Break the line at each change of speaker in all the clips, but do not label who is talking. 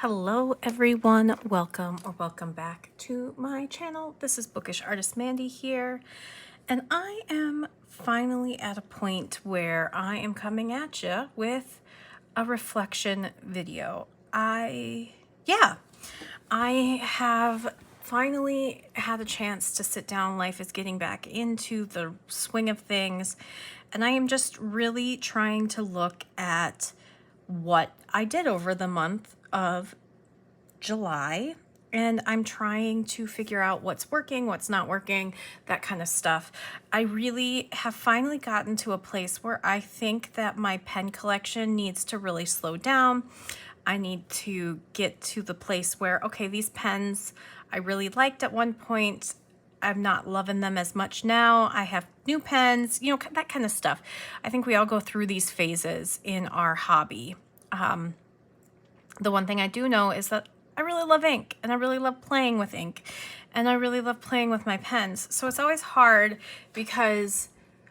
Hello everyone, welcome back to my channel. This is Bookish Artist Mandy here, and I am finally at a point where I am coming at you with a reflection video. I have finally had a chance to sit down. Life is getting back into the swing of things, and I am just really trying to look at what I did over the month of July, and I'm trying to figure out what's working, what's not working, that kind of stuff. I really have finally gotten to a place where I think that my pen collection needs to really slow down. I need to get to the place where, okay, these pens I really liked at one point, I'm not loving them as much now. I have new pens, that kind of stuff. I think we all go through these phases in our hobby. The one thing I do know is that I really love ink, and I really love playing with ink, and I really love playing with my pens. So it's always hard because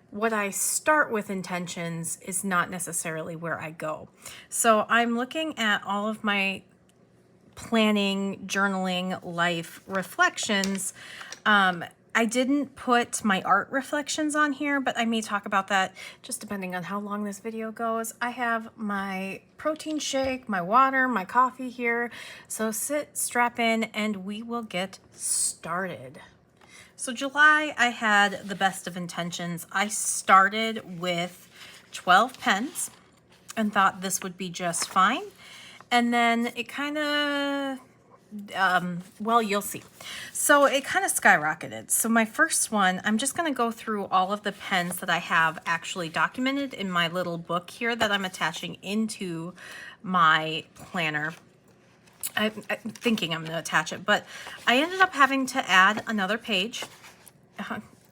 what I start with intentions is not necessarily where I go. So I'm looking at all of my planning, journaling, life reflections. I didn't put my art reflections on here, but I may talk about that just depending on how long this video goes. I have my protein shake, my water, my coffee here. So sit, strap in, and we will get started. So July, I had the best of intentions. I started with 12 pens and thought this would be just fine. And then it kind of, well, you'll see. So it kind of skyrocketed. So my first one, I'm just going to go through all of the pens that I have actually documented in my little book here that I'm attaching into my planner. I'm thinking I'm going to attach it, but I ended up having to add another page.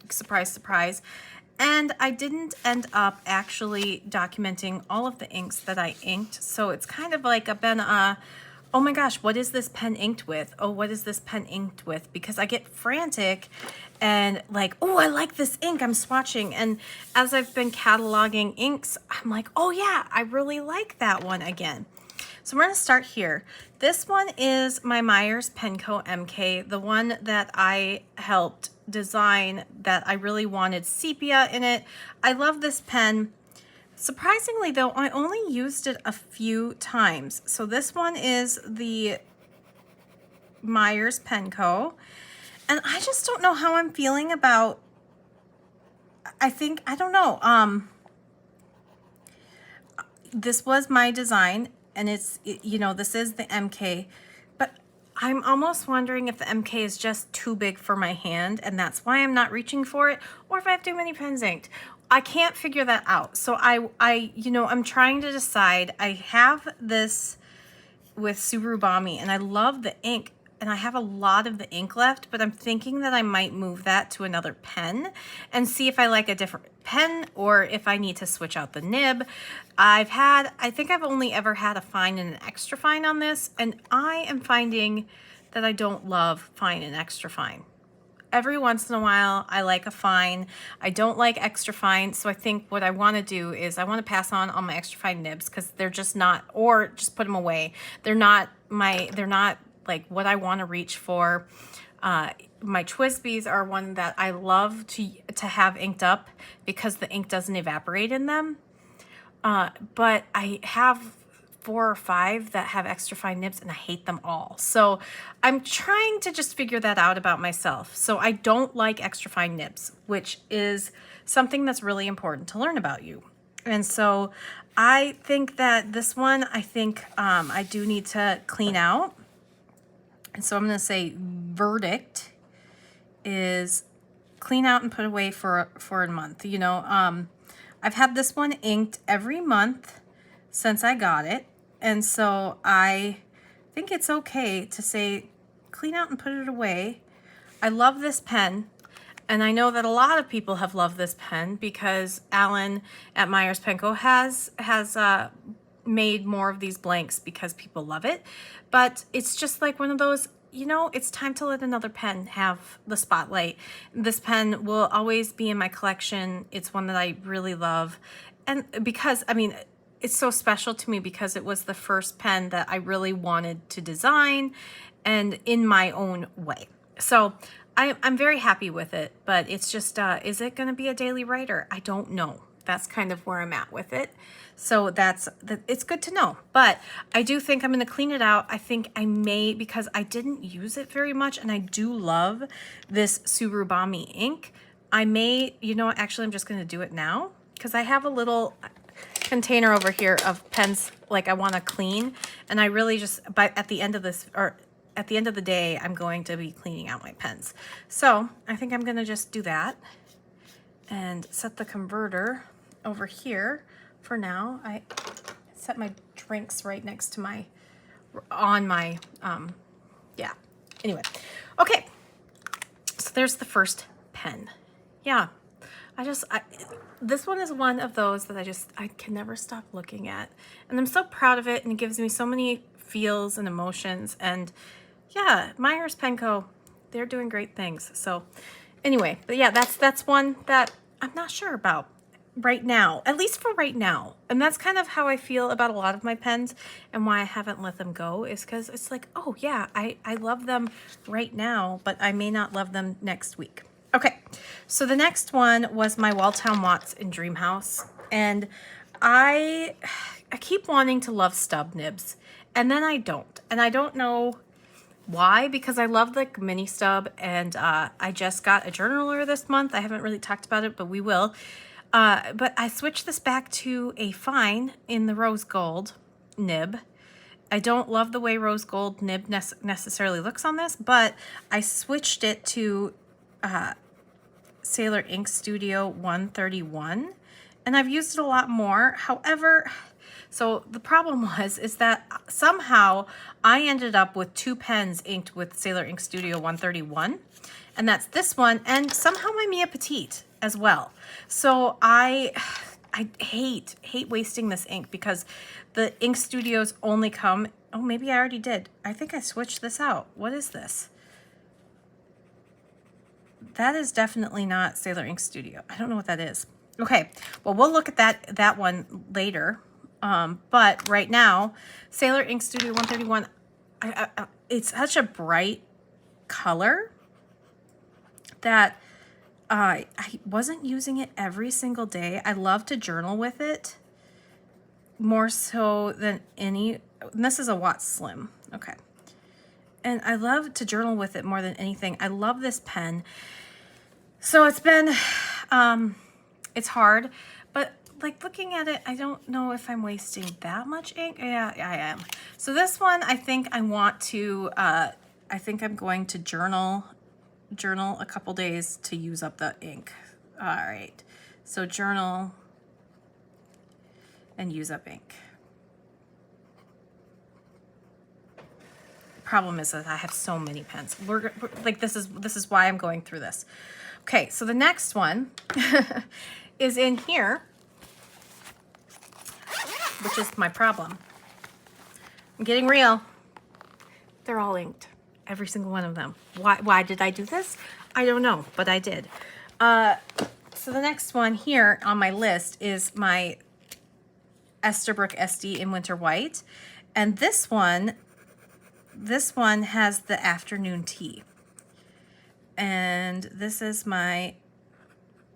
Surprise, surprise. And I didn't end up actually documenting all of the inks that I inked. So it's kind of like oh my gosh, what is this pen inked with? Oh, what is this pen inked with? Because I get frantic and like, oh, I like this ink, I'm swatching. And as I've been cataloging inks, I'm like, oh yeah, I really like that one again. So we're gonna start here. This one is my Myers Penco MK, the one that I helped design that I really wanted sepia in it. I love this pen. Surprisingly though, I only used it a few times. So this one is the Myers Penco, and I just don't know how I'm feeling about, I don't know. This was my design, and this is the MK, but I'm almost wondering if the MK is just too big for my hand, and that's why I'm not reaching for it, or if I have too many pens inked. I can't figure that out. So I'm trying to decide. I have this with Subaru Bami, and I love the ink, and I have a lot of the ink left, but I'm thinking that I might move that to another pen and see if I like a different pen or if I need to switch out the nib. I think I've only ever had a fine and an extra fine on this, and I am finding that I don't love fine and extra fine. Every once in a while, I like a fine. I don't like extra fine, so I think what I want to do is I want to pass on all my extra fine nibs because they're just not, or just put them away. They're not like what I want to reach for. My Twisbees are one that I love to have inked up because the ink doesn't evaporate in them. But I have 4 or 5 that have extra fine nibs, and I hate them all. So I'm trying to just figure that out about myself. So I don't like extra fine nibs, which is something that's really important to learn about you. And so I think that this one, I do need to clean out. And so I'm going to say verdict is clean out and put away for a month. I've had this one inked every month since I got it. And so I think it's okay to say clean out and put it away. I love this pen. And I know that a lot of people have loved this pen because Alan at Myers Penco has made more of these blanks because people love it. But it's just like one of those, it's time to let another pen have the spotlight. This pen will always be in my collection. It's one that I really love. And because, it's so special to me because it was the first pen that I really wanted to design and in my own way. So I'm very happy with it, but it's just, is it going to be a daily writer? I don't know. That's kind of where I'm at with it. So it's good to know, but I do think I'm going to clean it out. I think I may, because I didn't use it very much, and I do love this Surubami ink. I may, you know, actually I'm just going to do it now because I have a little container over here of pens like I want to clean, and I really just, at the end of this, or at the end of the day, I'm going to be cleaning out my pens. So I think I'm going to just do that and set the converter over here for now. I set my drinks right next to my, on my, yeah. Anyway, okay. So there's the first pen. Yeah. This one is one of those that I can never stop looking at. And I'm so proud of it, and it gives me so many feels and emotions. And yeah, Myers Penco, they're doing great things. So anyway, but yeah, that's one that I'm not sure about right now, at least for right now. And that's kind of how I feel about a lot of my pens, and why I haven't let them go is because it's like, oh yeah, I love them right now, but I may not love them next week. Okay, so the next one was my Welltown Watts in Dream House, and I keep wanting to love stub nibs, and then I don't, and I don't know why, because I love the mini stub, and I just got a journaler this month. I haven't really talked about it, but we will. But I switched this back to a fine in the rose gold nib. I don't love the way rose gold nib necessarily looks on this, but I switched it to Sailor Ink Studio 131, and I've used it a lot more. However, so the problem is that somehow I ended up with 2 pens inked with Sailor Ink Studio 131, and that's this one, and somehow my Mia Petite as well. So I hate wasting this ink, because the Ink Studios only come, oh, maybe I already did. I think I switched this out. What is this? That is definitely not Sailor Ink Studio. I don't know what that is. Okay, well, we'll look at that one later. But right now, Sailor Ink Studio 131, it's such a bright color that I wasn't using it every single day. I love to journal with it more so than any, and this is a Watts Slim, okay. And I love to journal with it more than anything. I love this pen. So it's been, it's hard, but like looking at it, I don't know if I'm wasting that much ink. Yeah, I am. So this one, I think I want to, I think I'm going to journal a couple days to use up the ink. All right, so journal and use up ink. Problem is that I have so many pens. We're like, this is why I'm going through this. Okay, so the next one is in here, which is my problem. I'm getting real. They're all inked, every single one of them. Why did I do this? I don't know, but I did. So the next one here on my list is my Esterbrook SD in Winter White, and this one has the afternoon tea. And this is my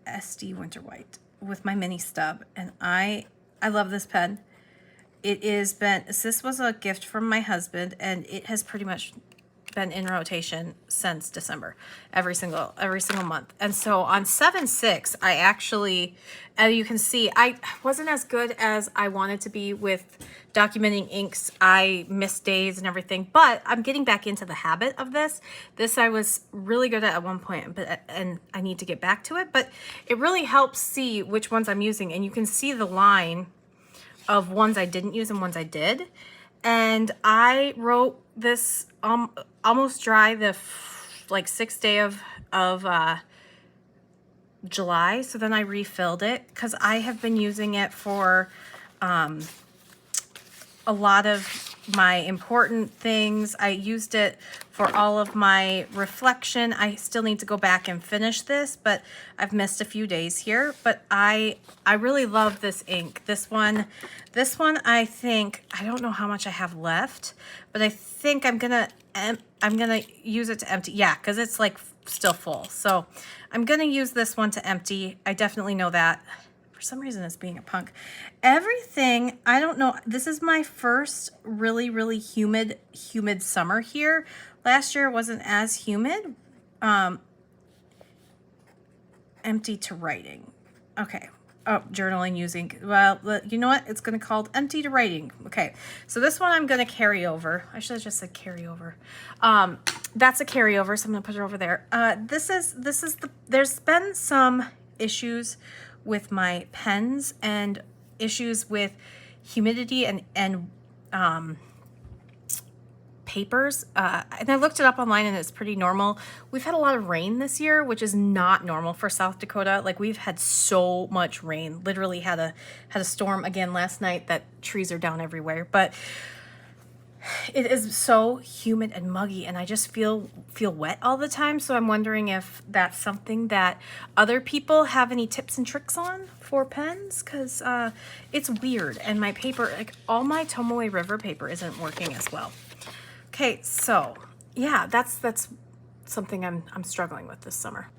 SD Winter White with my mini stub, and I love this pen. This was a gift from my husband, and it has pretty much been in rotation since December, every single month. And so on 7/6, I actually, and you can see, I wasn't as good as I wanted to be with documenting inks. I missed days and everything, but I'm getting back into the habit of this. This I was really good at one point, and I need to get back to it, but it really helps see which ones I'm using, and you can see the line of ones I didn't use and ones I did. And I wrote this almost dry the like 6th day of July. So then I refilled it because I have been using it for a lot of my important things. I used it for all of my reflection. I still need to go back and finish this, but I've missed a few days here. But I really love this ink. This one I think, I don't know how much I have left, but I think I'm gonna use it to empty. Yeah, because it's like still full. So I'm gonna use this one to empty. I definitely know that. For some reason it's being a punk. Everything, I don't know, this is my first really humid summer here. Last year wasn't as humid. Empty to writing. Okay. Oh, journaling using, well, you know what? It's going to called empty to writing. Okay. So this one I'm going to carry over. I should have just said carry over. That's a carryover. So I'm going to put it over there. There's been some issues with my pens and issues with humidity and papers. And I looked it up online and it's pretty normal. We've had a lot of rain this year, which is not normal for South Dakota. Like we've had so much rain, literally had a storm again last night that trees are down everywhere, but it is so humid and muggy and I just feel wet all the time. So I'm wondering if that's something that other people have any tips and tricks on for pens, because it's weird. And my paper, like all my Tomoe River paper isn't working as well. Okay, so yeah, that's something I'm struggling with this summer.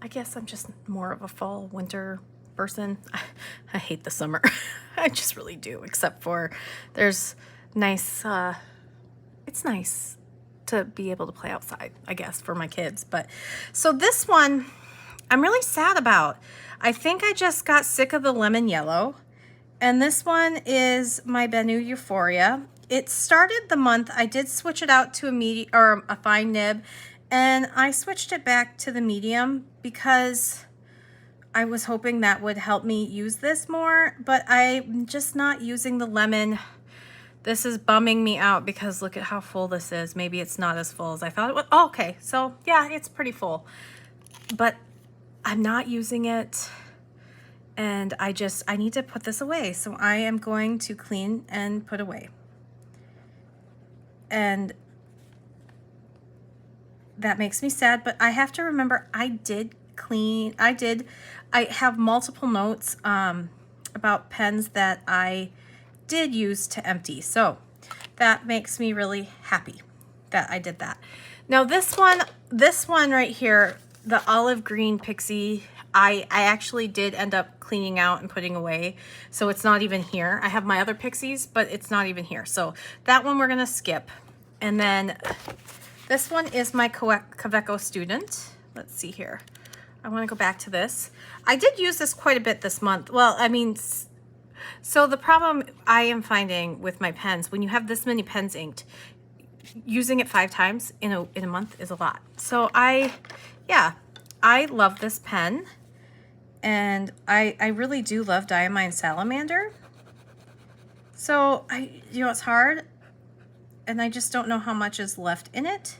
I guess I'm just more of a fall winter person. I hate the summer. I just really do, except for there's nice, it's nice to be able to play outside, I guess, for my kids. But so this one I'm really sad about. I think I just got sick of the lemon yellow. And this one is my Bennu Euphoria. It started the month, I did switch it out to a medium or a fine nib, and I switched it back to the medium because I was hoping that would help me use this more, but I'm just not using the lemon. This is bumming me out because look at how full this is. Maybe it's not as full as I thought it was. Oh, okay, so yeah, it's pretty full, but I'm not using it. And I need to put this away. So I am going to clean and put away. And that makes me sad, but I have to remember I have multiple notes about pens that I did use to empty. So that makes me really happy that I did that. Now this one right here, the olive green Pixie, I actually did end up cleaning out and putting away. So it's not even here. I have my other Pixies, but it's not even here. So that one we're gonna skip. And then this one is my Kaweco Student. Let's see here. I wanna go back to this. I did use this quite a bit this month. Well, I mean, so the problem I am finding with my pens, when you have this many pens inked, using it 5 times in a month is a lot. So I love this pen. And I really do love Diamine Salamander. So it's hard and I just don't know how much is left in it.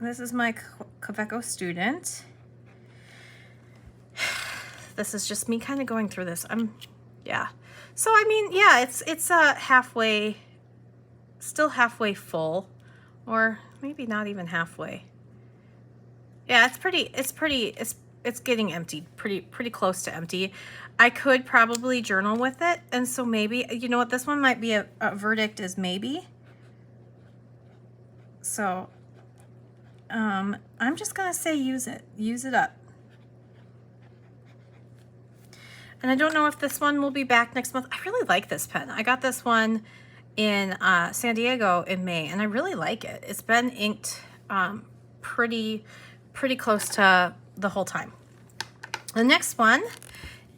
This is my Kaweco Student. This is just me kind of going through this. Yeah. So I mean, yeah, it's halfway, still halfway full, or maybe not even halfway. Yeah, it's getting empty, pretty close to empty. I could probably journal with it, and so maybe, you know what, this one might be a verdict is maybe. So I'm just gonna say use it up. And I don't know if this one will be back next month. I really like this pen. I got this one in San Diego in May, and I really like it. It's been inked pretty close to the whole time. The next one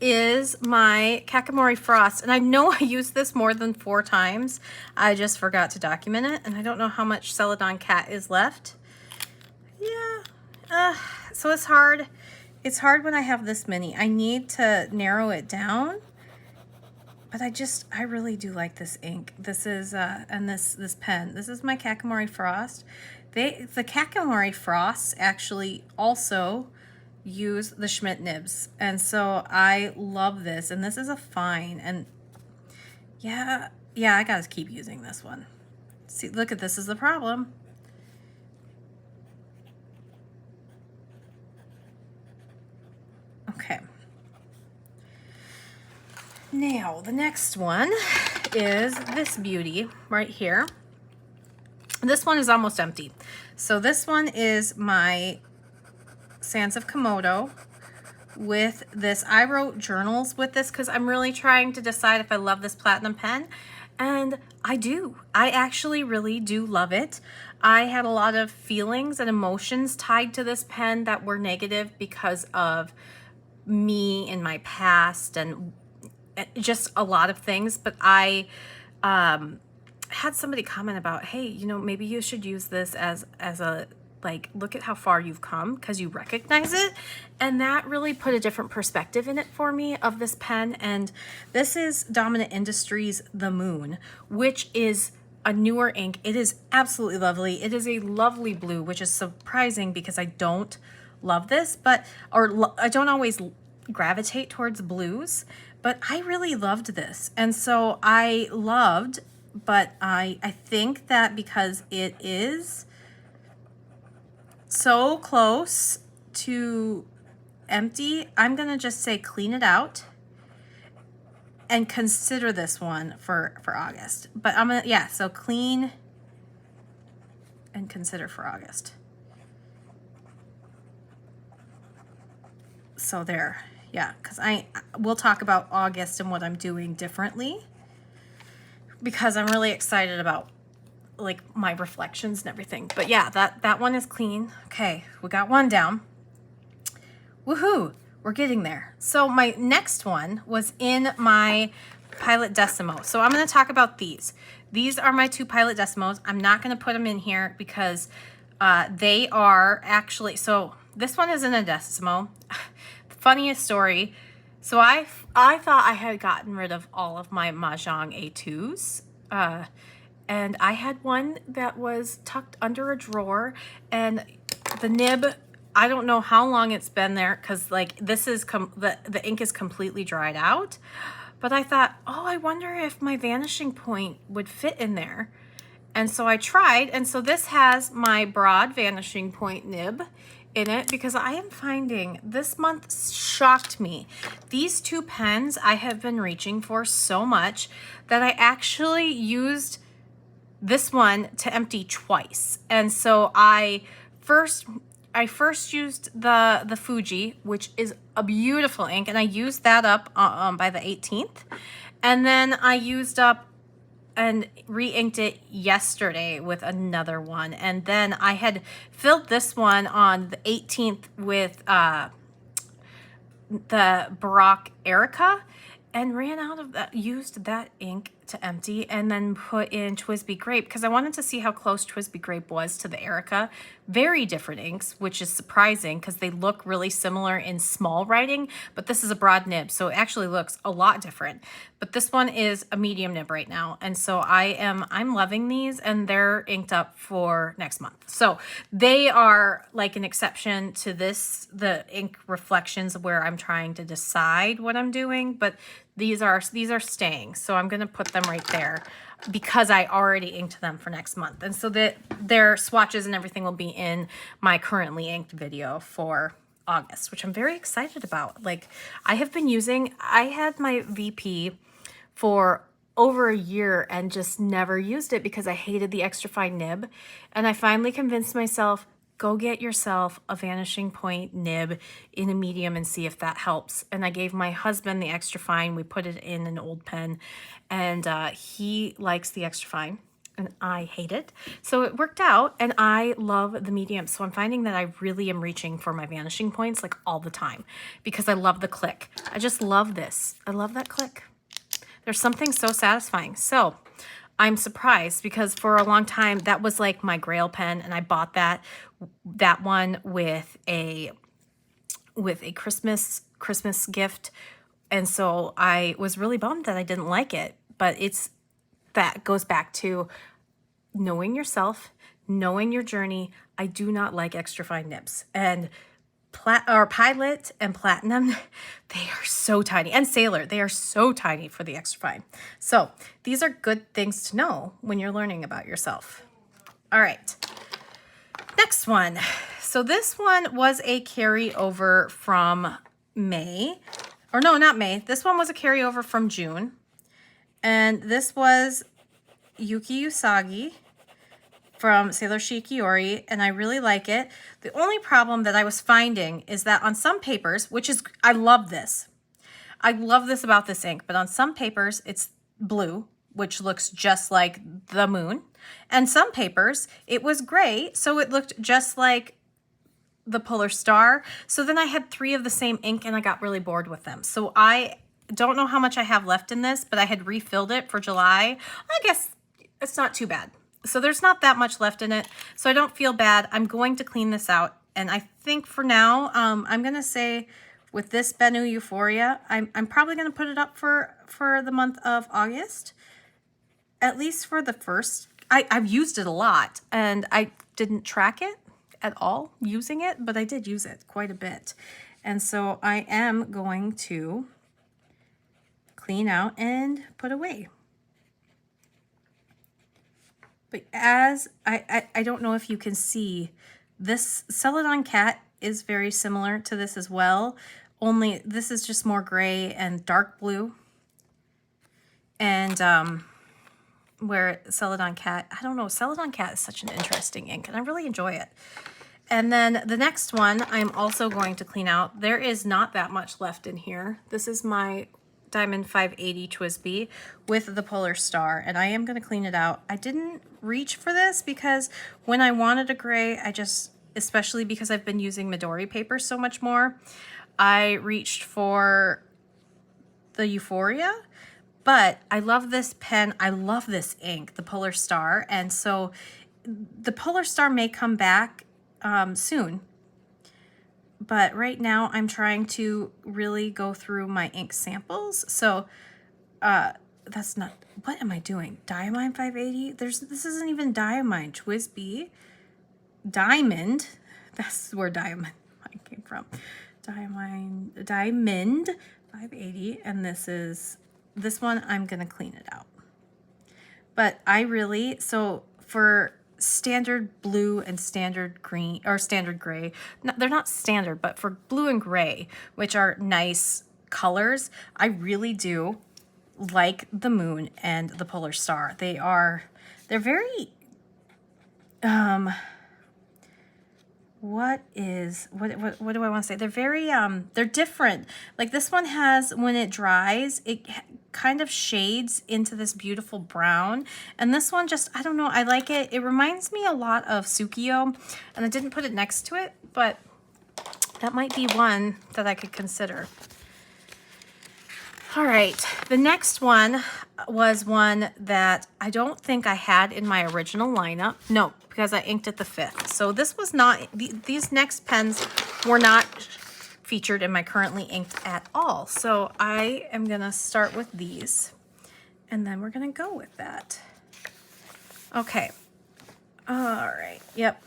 is my Kakamori Frost, and I know I used this more than 4 times. I just forgot to document it, and I don't know how much Celadon Cat is left. Yeah, so it's hard. It's hard when I have this many. I need to narrow it down, but I really do like this ink. This is and this pen. This is my Kakamori Frost. The Kakamori Frosts actually also use the Schmidt nibs, and so I love this, and this is a fine. And yeah, Yeah, I gotta keep using this one. See, look at this is the problem. Okay. Now, the next one is this beauty right here. This one is almost empty. So this one is my Sands of Komodo with this. I wrote journals with this because I'm really trying to decide if I love this platinum pen. And I do. I actually really do love it. I had a lot of feelings and emotions tied to this pen that were negative because of me in my past and just a lot of things. But I had somebody comment about, hey, you know, maybe you should use this as a, like, look at how far you've come because you recognize it. And that really put a different perspective in it for me of this pen. And this is Dominant Industries The Moon, which is a newer ink. It is absolutely lovely. It is a lovely blue, which is surprising because I don't love this, I don't always gravitate towards blues, but I really loved this. And so I loved, but I think that because it is so close to empty, I'm gonna just say clean it out and consider this one for August. But I'm gonna, yeah, so clean and consider for August. So there, yeah, because we'll talk about August and what I'm doing differently because I'm really excited about like my reflections and everything. But yeah, that one is clean. Okay, we got one down. Woohoo, we're getting there. So my next one was in my Pilot Decimo. So I'm going to talk about these. These are my 2 Pilot Decimos. I'm not going to put them in here because they are actually, so this one isn't a Decimo. Funniest story. So I thought I had gotten rid of all of my Mahjong A2s. And I had one that was tucked under a drawer, and the nib, I don't know how long it's been there because like this is the ink is completely dried out. But I thought, oh, I wonder if my Vanishing point would fit in there. And so I tried, and so this has my broad Vanishing point nib in it because I am finding this month shocked me. These 2 pens I have been reaching for so much that I actually used this one to empty twice. And so I first used the Fuji, which is a beautiful ink, and I used that up by the 18th. And then I used up and re-inked it yesterday with another one. And then I had filled this one on the 18th with the Baroque Erica and ran out of that, used that ink to empty, and then put in Twisby Grape because I wanted to see how close Twisby Grape was to the Erica. Very different inks, which is surprising because they look really similar in small writing, but this is a broad nib, so it actually looks a lot different. But this one is a medium nib right now, and so I'm loving these, and they're inked up for next month. So they are like an exception to this, the ink reflections where I'm trying to decide what I'm doing, but these are staying. So I'm going to put them right there because I already inked them for next month. And so that their swatches and everything will be in my currently inked video for August, which I'm very excited about. Like I had my VP for over a year and just never used it because I hated the extra fine nib. And I finally convinced myself, go get yourself a Vanishing point nib in a medium and see if that helps. And I gave my husband the extra fine. We put it in an old pen, and he likes the extra fine and I hate it. So it worked out, and I love the medium. So I'm finding that I really am reaching for my Vanishing points like all the time because I love the click. I just love this. I love that click. There's something so satisfying. So I'm surprised because for a long time that was like my grail pen, and I bought that one with a Christmas gift, and so I was really bummed that I didn't like it. But that goes back to knowing yourself, knowing your journey. I do not like extra fine nibs, and Pilot and Platinum, they are so tiny. And Sailor, they are so tiny for the extra fine. So these are good things to know when you're learning about yourself. All right, next one. So this one was a carryover from May. Or no, not May. This one was a carryover from June. And this was Yuki Usagi from Sailor Shikiori, and I really like it. The only problem that I was finding is that on some papers, which is, I love this. I love this about this ink, but on some papers it's blue, which looks just like the moon. And some papers, it was gray, so it looked just like the polar star. So then I had 3 of the same ink and I got really bored with them. So I don't know how much I have left in this, but I had refilled it for July. I guess it's not too bad. So there's not that much left in it, so I don't feel bad. I'm going to clean this out, and I think for now, I'm gonna say with this Bennu Euphoria, I'm probably gonna put it up for the month of August, at least for the first. I've used it a lot, and I didn't track it at all using it, but I did use it quite a bit, and so I am going to clean out and put away. But as I don't know if you can see, this Celadon Cat is very similar to this as well, only this is just more gray and dark blue. And where Celadon Cat, I don't know, Celadon Cat is such an interesting ink and I really enjoy it. And then the next one I'm also going to clean out. There is not that much left in here. This is my Diamond 580 TWSBI with the Polar Star, and I am going to clean it out. I didn't reach for this because when I wanted a gray, especially because I've been using Midori paper so much more, I reached for the Euphoria. But I love this pen. I love this ink, the Polar Star, and so the Polar Star may come back soon. But right now I'm trying to really go through my ink samples. So that's not, what am I doing? Diamine 580? This isn't even Diamine. TWSBI. Diamond. That's where Diamond came from. Diamond 580. And this one, I'm going to clean it out. But so for standard blue and standard green, or standard gray, they're not standard, but for blue and gray, which are nice colors, I really do like the moon and the Polar Star. They're very what do I want to say? They're very they're different. Like this one has, when it dries, it kind of shades into this beautiful brown, and this one just, I don't know, I like it. It reminds me a lot of Tsukio, and I didn't put it next to it, but that might be one that I could consider. All right, the next one was one that I don't think I had in my original lineup. No, because I inked it the 5th. So this was not, these next pens were not featured in my currently inked at all. So I am gonna start with these, and then we're gonna go with that. Okay, all right, yep.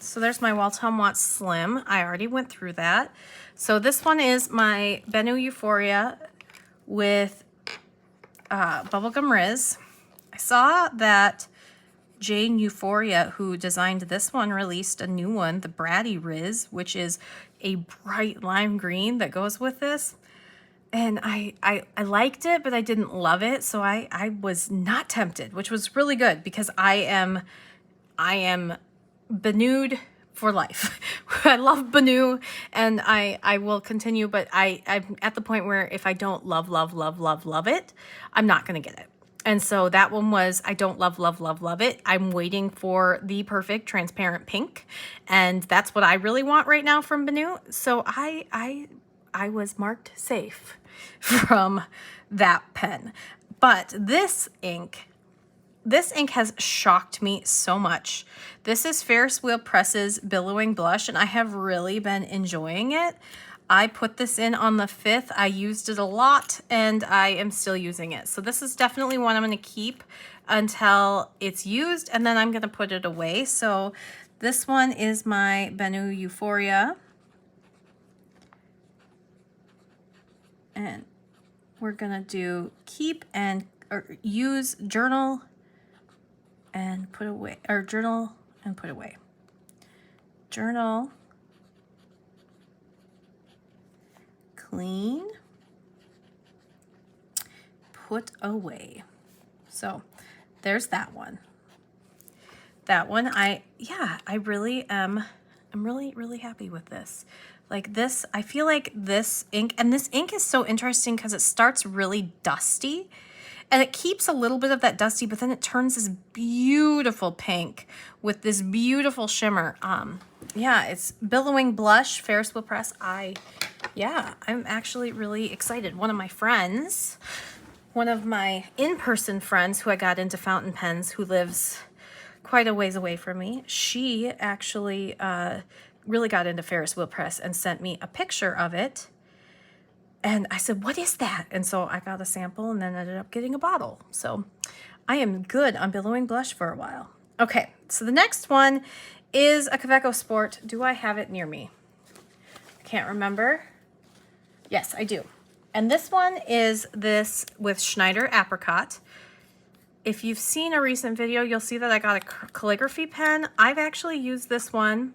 So there's my Waltham Watts Slim. I already went through that. So this one is my Bennu Euphoria with Bubblegum Riz. I saw that Jane Euphoria, who designed this one, released a new one, the Bratty Riz, which is a bright lime green that goes with this. And I liked it, but I didn't love it. So I was not tempted, which was really good because I am Bennu'd for life. I love Bennu, and I will continue, but I'm at the point where if I don't love it, I'm not going to get it. And so that one was, I don't love it. I'm waiting for the perfect transparent pink, and that's what I really want right now from Bennu. So I was marked safe from that pen. But this ink has shocked me so much. This is Ferris Wheel Press's Billowing Blush, and I have really been enjoying it. I put this in on the 5th. I used it a lot, and I am still using it. So this is definitely one I'm going to keep until it's used, and then I'm going to put it away. So this one is my Bennu Euphoria And we're gonna do keep and or use journal and put away, or journal and put away. Journal, clean, put away. So there's that one. That one, I really am, I'm really happy with this. Like this, I feel like this ink, and this ink is so interesting because it starts really dusty and it keeps a little bit of that dusty, but then it turns this beautiful pink with this beautiful shimmer. Yeah, it's Billowing Blush, Ferris Wheel Press. I'm actually really excited. One of my friends, one of my in-person friends who I got into fountain pens, who lives quite a ways away from me, she actually really got into Ferris Wheel Press and sent me a picture of it. And I said, what is that? And so I got a sample and then ended up getting a bottle. So I am good on Billowing Blush for a while. Okay, so the next one is a Kaweco Sport. Do I have it near me? I can't remember. Yes, I do. And this one is this with Schneider Apricot. If you've seen a recent video, you'll see that I got a calligraphy pen. I've actually used this one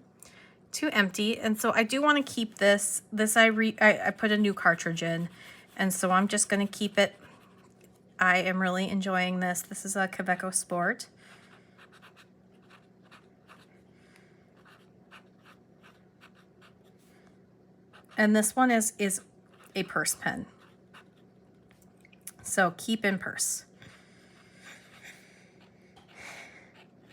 to empty, and so I do want to keep this. I put a new cartridge in, and so I'm just going to keep it. I am really enjoying this. This is a Kaweco Sport. And this one is a purse pen. So keep in purse.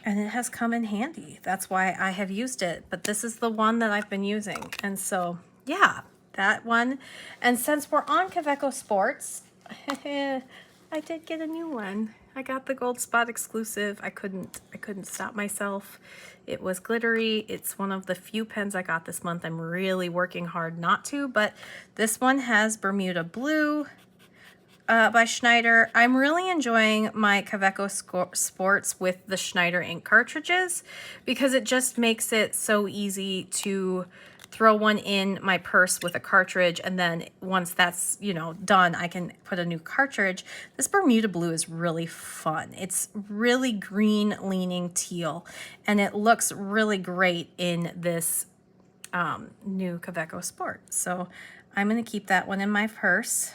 And it has come in handy. That's why I have used it. But this is the one that I've been using. And so, yeah, that one. And since we're on Kaweco Sports, I did get a new one. I got the Gold Spot exclusive. I couldn't stop myself. It was glittery. It's one of the few pens I got this month. I'm really working hard not to, but this one has Bermuda Blue by Schneider. I'm really enjoying my Kaweco Sports with the Schneider ink cartridges because it just makes it so easy to throw one in my purse with a cartridge, and then once that's, you know, done, I can put a new cartridge. This Bermuda Blue is really fun. It's really green leaning teal, and it looks really great in this new Kaweco Sport. So I'm going to keep that one in my purse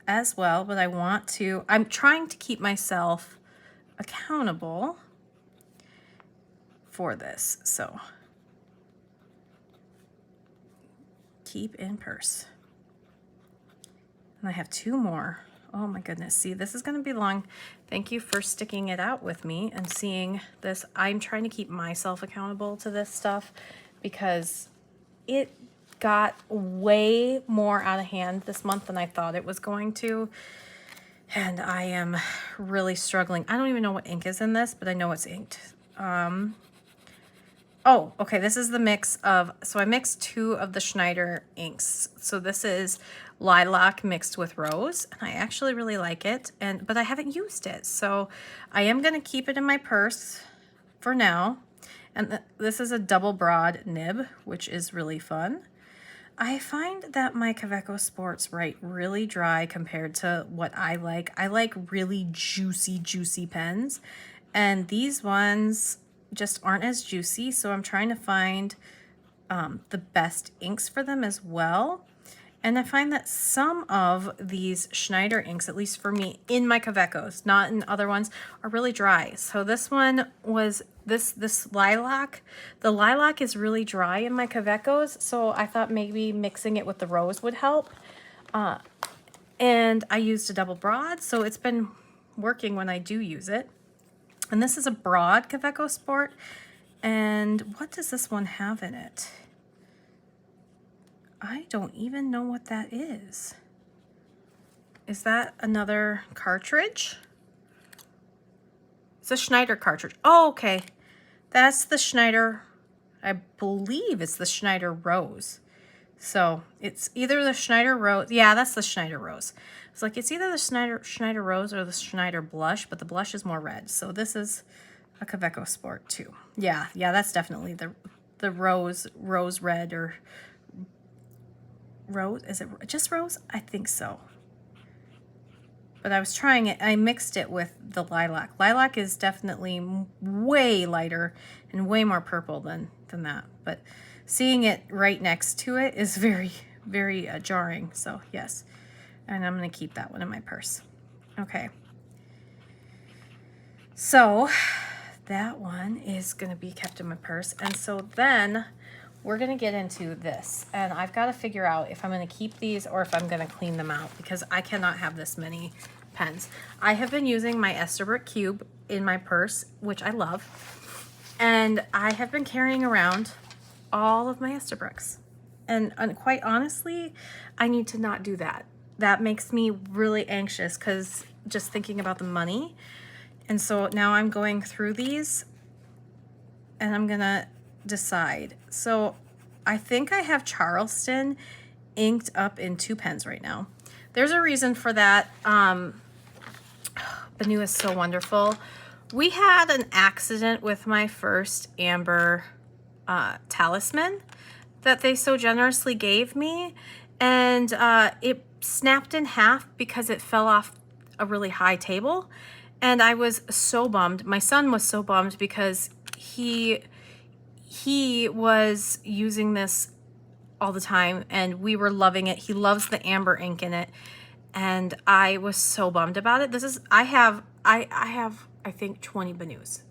as well, but I'm trying to keep myself accountable for this. So keep in purse. And I have two more. Oh my goodness. See, this is going to be long. Thank you for sticking it out with me and seeing this. I'm trying to keep myself accountable to this stuff because it got way more out of hand this month than I thought it was going to. And I am really struggling. I don't even know what ink is in this, but I know it's inked. Oh, okay, this is the mix of, so I mixed two of the Schneider inks. So this is Lilac mixed with Rose, and I actually really like it, but I haven't used it. So I am gonna keep it in my purse for now. And this is a double broad nib, which is really fun. I find that my Kaweco Sports write really dry compared to what I like. I like really juicy pens, and these ones just aren't as juicy, so I'm trying to find the best inks for them as well. And I find that some of these Schneider inks, at least for me, in my Kawecos, not in other ones, are really dry. So this one was this lilac. The lilac is really dry in my Kawecos, so I thought maybe mixing it with the rose would help. And I used a double broad, so it's been working when I do use it. And this is a broad Kaweco Sport. And what does this one have in it? I don't even know what that is. Is that another cartridge? It's a Schneider cartridge. Oh, okay. That's the Schneider, I believe it's the Schneider Rose. So it's either the Schneider Rose. Yeah, that's the Schneider Rose. It's like it's either the Schneider Rose or the Schneider Blush, but the blush is more red. So this is a Kaweco Sport too. Yeah, that's definitely the rose red or rose. Is it just rose? I think so. But I was trying it. I mixed it with the lilac. Lilac is definitely way lighter and way more purple than that. But seeing it right next to it is very, very jarring. So yes, and I'm going to keep that one in my purse. Okay. So that one is going to be kept in my purse. And so then we're going to get into this. And I've got to figure out if I'm going to keep these or if I'm going to clean them out, because I cannot have this many pens. I have been using my Esterbrook cube in my purse, which I love. And I have been carrying around all of my Esterbrook's. And quite honestly, I need to not do that. That makes me really anxious, because just thinking about the money. And so now I'm going through these and I'm gonna decide. So I think I have Charleston inked up in 2 pens right now. There's a reason for that. Banu is so wonderful. We had an accident with my first Amber talisman that they so generously gave me, and it snapped in half because it fell off a really high table. And I was so bummed. My son was so bummed because he was using this all the time and we were loving it. He loves the amber ink in it. And I was so bummed about it. I have I think 20 Banus,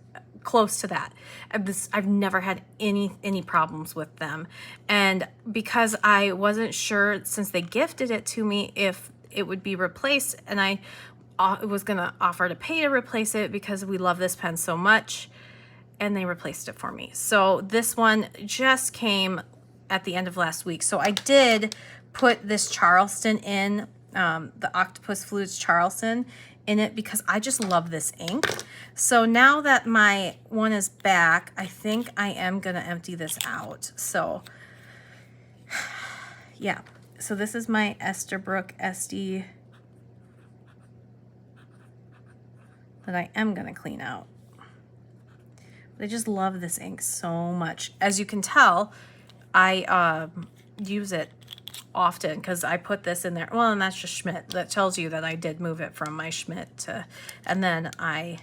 close to that. I've never had any problems with them. And because I wasn't sure, since they gifted it to me, if it would be replaced, and I was gonna offer to pay to replace it because we love this pen so much, and they replaced it for me. So this one just came at the end of last week. So I did put this Charleston in, the Octopus Fluids Charleston in it, because I just love this ink. So now that my one is back, I think I am gonna empty this out. So yeah, so this is my Esterbrook SD that I am gonna clean out. But I just love this ink so much. As you can tell, I use it often because I put this in there. Well, and that's just Schmidt. That tells you that I did move it from my Schmidt to, and then I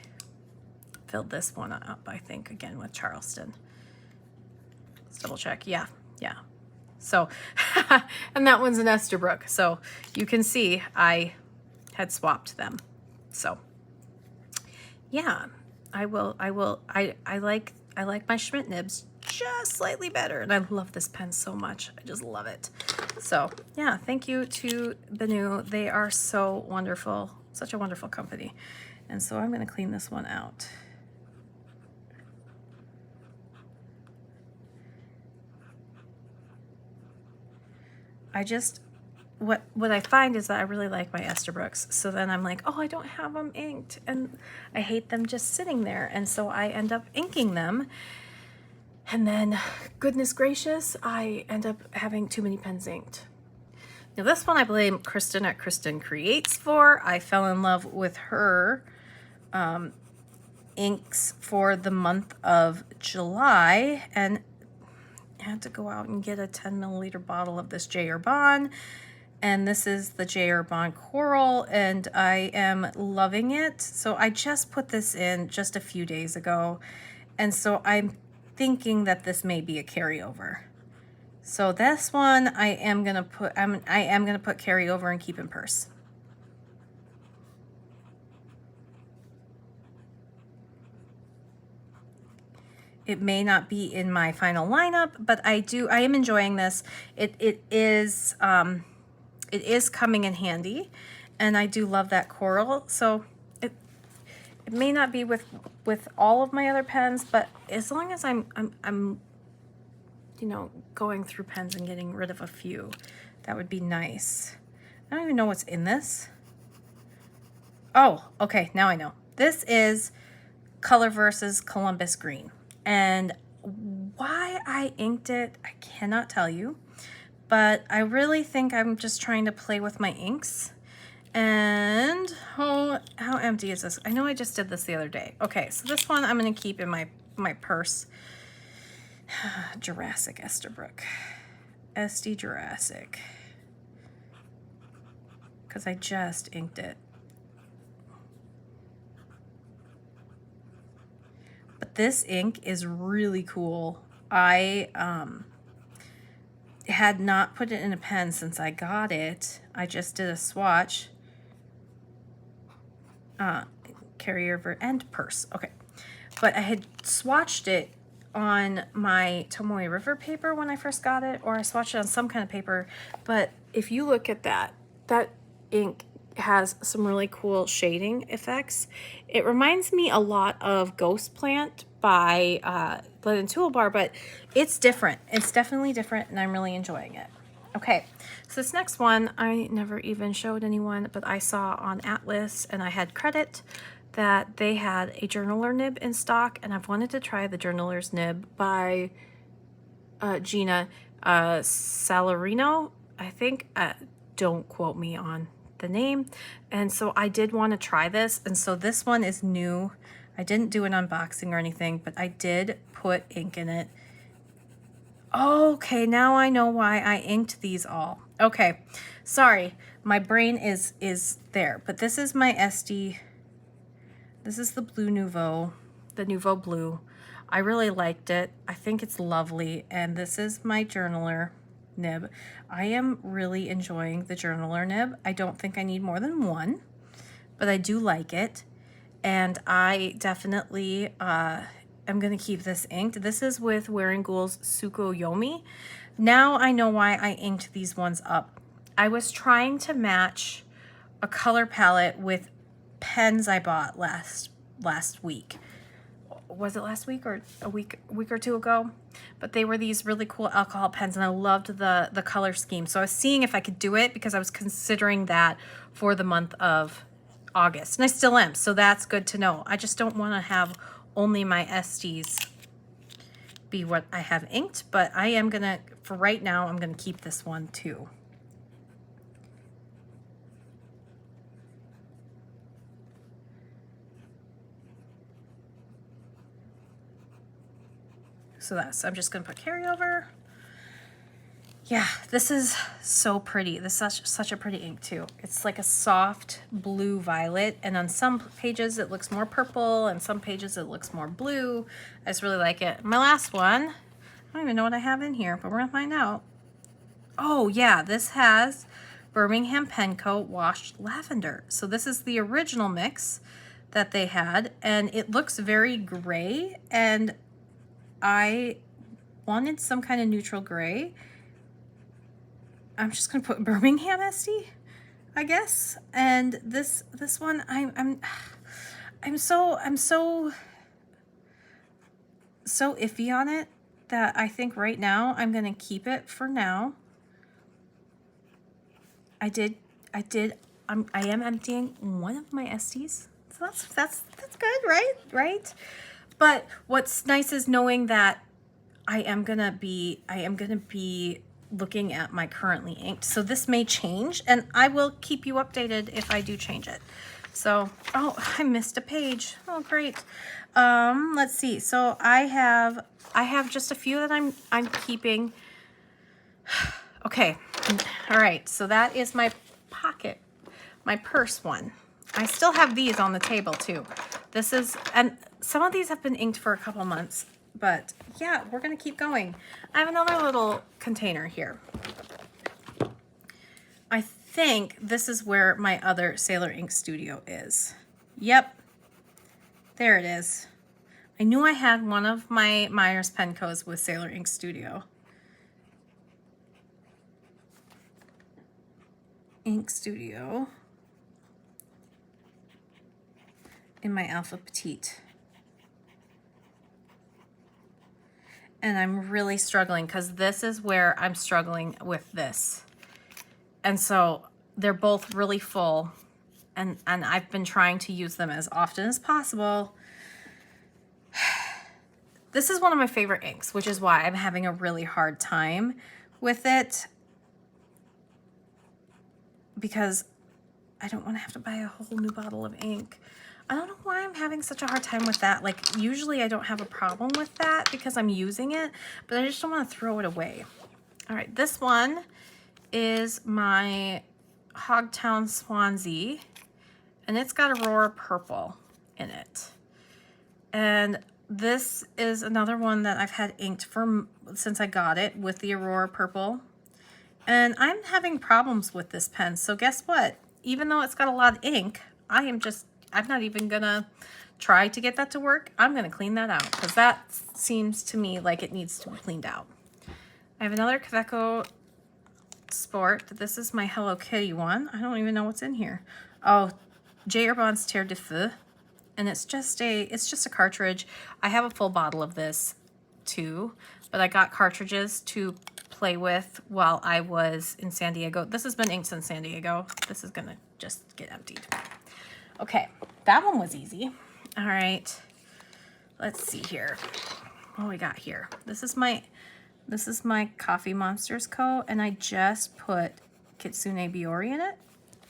filled this one up, I think, again with Charleston. Let's double check. Yeah. So, and that one's an Esterbrook. So you can see I had swapped them. So yeah, I like my Schmidt nibs just slightly better, and I love this pen so much. I just love it. So yeah, thank you to Banu. They are so wonderful, such a wonderful company. And so I'm going to clean this one out. What I find is that I really like my Esterbrook's. So then I'm like, oh, I don't have them inked, and I hate them just sitting there. And so I end up inking them. And then, goodness gracious, I end up having too many pens inked. Now this one I blame Kristen at Kristen Creates for. I fell in love with her inks for the month of July, and had to go out and get a 10 milliliter bottle of this J. Urbon. And this is the J. Urbon Coral, and I am loving it. So I just put this in just a few days ago, and so I'm thinking that this may be a carryover. So this one I am gonna put carryover and keep in purse. It may not be in my final lineup, but I am enjoying this. It is coming in handy, and I do love that coral. So it may not be with all of my other pens, but as long as I'm you know, going through pens and getting rid of a few, that would be nice. I don't even know what's in this. Oh, okay, now I know. This is Color Versus Columbus Green. And why I inked it, I cannot tell you, but I really think I'm just trying to play with my inks. And how empty is this? I know I just did this the other day. Okay, so this one I'm gonna keep in my purse. Jurassic Esterbrook. SD Jurassic. because I just inked it. But this ink is really cool. I had not put it in a pen since I got it. I just did a swatch. Carryover and purse. Okay. But I had swatched it on my Tomoe River paper when I first got it, or I swatched it on some kind of paper. But if you look at that, that ink has some really cool shading effects. It reminds me a lot of Ghost Plant by Glidden Toolbar, but it's different. It's definitely different, and I'm really enjoying it. Okay, so this next one I never even showed anyone, but I saw on Atlas, and I had credit that they had a journaler nib in stock, and I've wanted to try the journaler's nib by Gina Salarino, I think. Don't quote me on the name. And so I did want to try this, and so this one is new. I didn't do an unboxing or anything, but I did put ink in it. Okay, now I know why I inked these all. Okay, sorry, my brain is there, but this is my SD. This is the Blue Nouveau, the Nouveau Blue. I really liked it. I think it's lovely, and this is my journaler nib. I am really enjoying the journaler nib. I don't think I need more than one, but I do like it, and I definitely I'm gonna keep this inked. This is with Wearing Ghoul's Tsukuyomi. Now I know why I inked these ones up. I was trying to match a color palette with pens I bought last week. Was it last week or a week or two ago? But they were these really cool alcohol pens, and I loved the color scheme. So I was seeing if I could do it because I was considering that for the month of August, and I still am. So that's good to know. I just don't want to have only my SDs be what I have inked, but I am gonna, for right now, I'm gonna keep this one too. So I'm just gonna put carryover. Yeah, this is so pretty. This is such a pretty ink too. It's like a soft blue violet, and on some pages it looks more purple, and some pages it looks more blue. I just really like it. My last one, I don't even know what I have in here, but we're gonna find out. Oh yeah, this has Birmingham Penco Washed Lavender. So this is the original mix that they had, and it looks very gray, and I wanted some kind of neutral gray. I'm just gonna put Birmingham SD, I guess. And this one, I'm so iffy on it that I think right now I'm gonna keep it for now. I am emptying one of my SDs, so that's good, right? But what's nice is knowing that I am gonna be looking at my currently inked. So this may change, and I will keep you updated if I do change it. So, oh, I missed a page. Oh, great. Let's see. So I have just a few that I'm keeping. Okay. All right. So that is my pocket, my purse one. I still have these on the table too. This is, and some of these have been inked for a couple months, but yeah, we're gonna keep going. I have another little container here. I think this is where my other Sailor Ink Studio is. Yep, there it is. I knew I had one of my Myers Pencos with Sailor Ink Studio. Ink Studio in my Alpha Petite. And I'm really struggling because this is where I'm struggling with this. And so they're both really full, and I've been trying to use them as often as possible. This is one of my favorite inks, which is why I'm having a really hard time with it, because I don't want to have to buy a whole new bottle of ink. I don't know why I'm having such a hard time with that. Like, usually I don't have a problem with that because I'm using it, but I just don't want to throw it away. All right, this one is my Hogtown Swansea, and it's got Aurora Purple in it. And this is another one that I've had inked for since I got it with the Aurora Purple. And I'm having problems with this pen. So guess what? Even though it's got a lot of ink, I'm not even gonna try to get that to work. I'm gonna clean that out because that seems to me like it needs to be cleaned out. I have another Kaweco Sport. This is my Hello Kitty one. I don't even know what's in here. Oh, J. Urban's Terre de Feu. And it's just a cartridge. I have a full bottle of this too, but I got cartridges to play with while I was in San Diego. This has been inked since San Diego. This is gonna just get emptied. Okay, that one was easy. All right, let's see here. What do we got here? This is my Coffee Monsters Co. And I just put Kitsune Biori in it.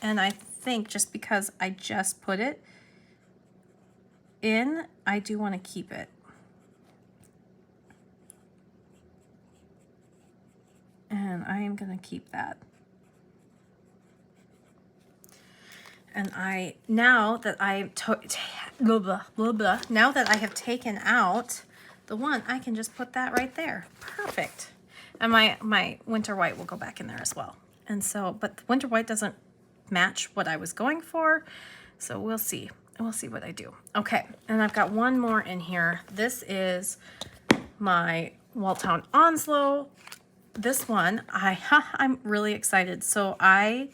And I think just because I just put it in, I do want to keep it. And I am going to keep that. And now that I have taken out the one, I can just put that right there. Perfect. And my Winter White will go back in there as well. And so, but the Winter White doesn't match what I was going for. So we'll see. We'll see what I do. Okay, and I've got one more in here. This is my Waldtown Onslow. This one, I'm really excited. So I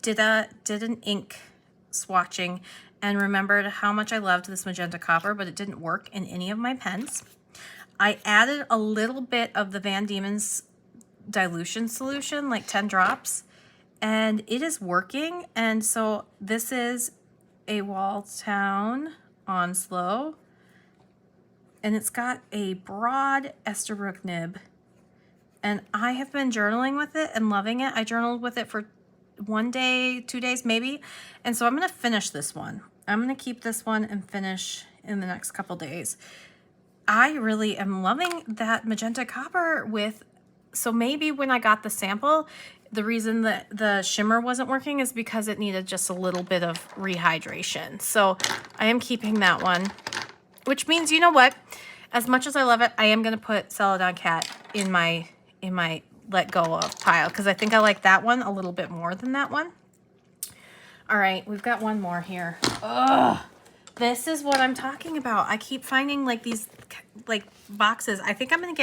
did an ink swatching and remembered how much I loved this magenta copper, but it didn't work in any of my pens. I added a little bit of the Van Diemen's dilution solution, like 10 drops, and it is working. And so this is a Waldtown Onslow, and it's got a broad Esterbrook nib, and I have been journaling with it and loving it. I journaled with it for 1 day, 2 days maybe, and so I'm going to finish this one. I'm going to keep this one and finish in the next couple days. I really am loving that magenta copper with, so maybe when I got the sample, the reason that the shimmer wasn't working is because it needed just a little bit of rehydration. So I am keeping that one, which means, you know what? As much as I love it, I am going to put Celadon Cat in my let go of pile because I think I like that one a little bit more than that one. All right, we've got one more here. Ugh, this is what I'm talking about. I keep finding like these like boxes. I think what I'm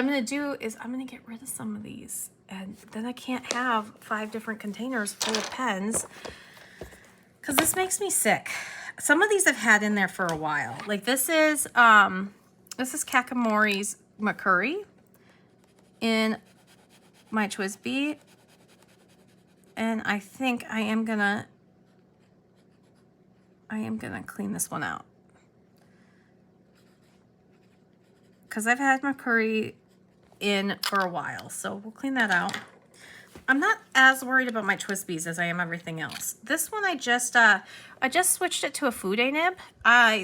gonna do is I'm gonna get rid of some of these, and then I can't have 5 different containers full of pens because this makes me sick. Some of these I've had in there for a while. Like this is Kakamori's McCurry in my TWSBI, and I think I am gonna clean this one out because I've had McCurry in for a while, so we'll clean that out. I'm not as worried about my TWSBIs as I am everything else. This one I just switched it to a Fude nib.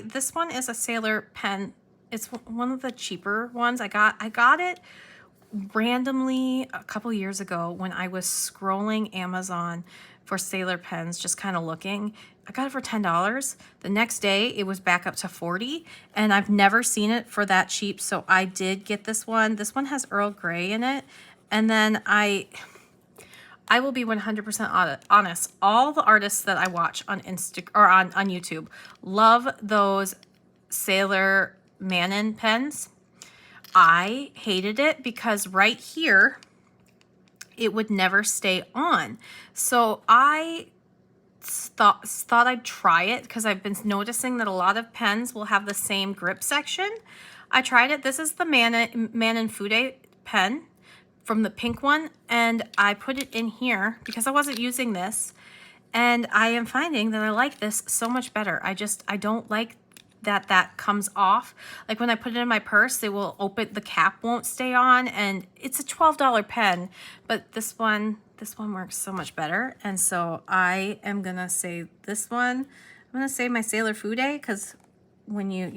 This one is a Sailor pen. It's one of the cheaper ones. I got it randomly a couple years ago when I was scrolling Amazon for Sailor pens, just kind of looking. I got it for $10. The next day it was back up to $40, and I've never seen it for that cheap, so I did get this one. This one has Earl Grey in it, and then I will be 100% honest. All the artists that I watch on on YouTube love those Sailor Manon pens. I hated it because right here, it would never stay on. So I thought I'd try it because I've been noticing that a lot of pens will have the same grip section. I tried it. This is the Manon Fude pen from the pink one, and I put it in here because I wasn't using this, and I am finding that I like this so much better. I don't like that comes off. Like when I put it in my purse, it will open, the cap won't stay on, and it's a $12 pen, but this one works so much better. And so I am gonna say this one, I'm gonna say my Sailor Fude, because when you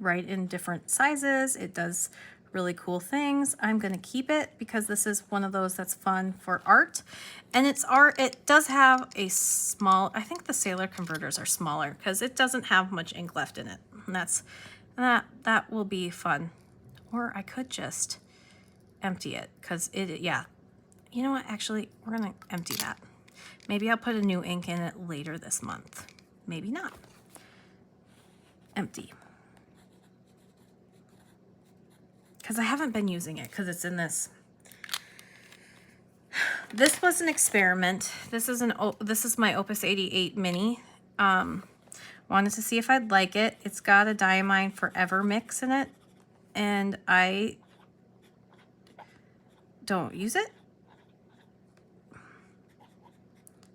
write in different sizes, it does really cool things. I'm going to keep it because this is one of those that's fun for art. And it's art. It does have a small, I think the Sailor converters are smaller because it doesn't have much ink left in it. And that will be fun. Or I could just empty it because yeah. You know what? Actually, we're going to empty that. Maybe I'll put a new ink in it later this month. Maybe not. Empty. Because I haven't been using it because it's in this. This was an experiment. This is my Opus 88 Mini. Wanted to see if I'd like it. It's got a Diamine Forever mix in it, and I don't use it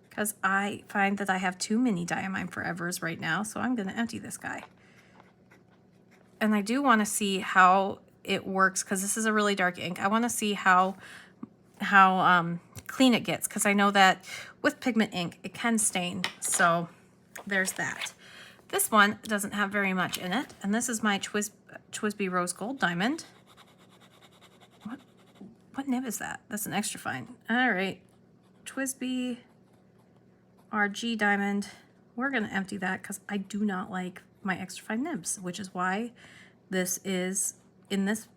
because I find that I have too many Diamine Forevers right now, so I'm going to empty this guy. And I do want to see how it works because this is a really dark ink. I want to see how clean it gets because I know that with pigment ink it can stain. So there's that. This one doesn't have very much in it, and this is my TWSBI Rose Gold Diamond. What nib is that? That's an extra fine. All right, TWSBI RG Diamond. We're gonna empty that because I do not like my extra fine nibs, which is why this is in this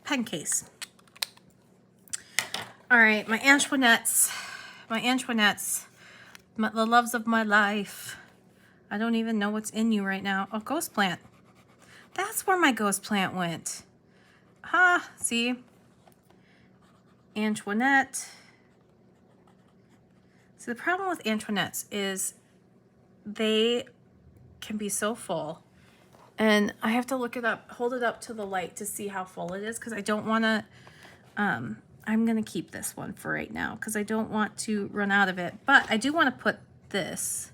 pen case. All right, my Antoinettes, the loves of my life. I don't even know what's in you right now. Oh, Ghost Plant. That's where my Ghost Plant went. See? Antoinette. So the problem with Antoinettes is they can be so full. And I have to look it up, hold it up to the light to see how full it is because I don't want to, I'm going to keep this one for right now because I don't want to run out of it. But I do want to put this,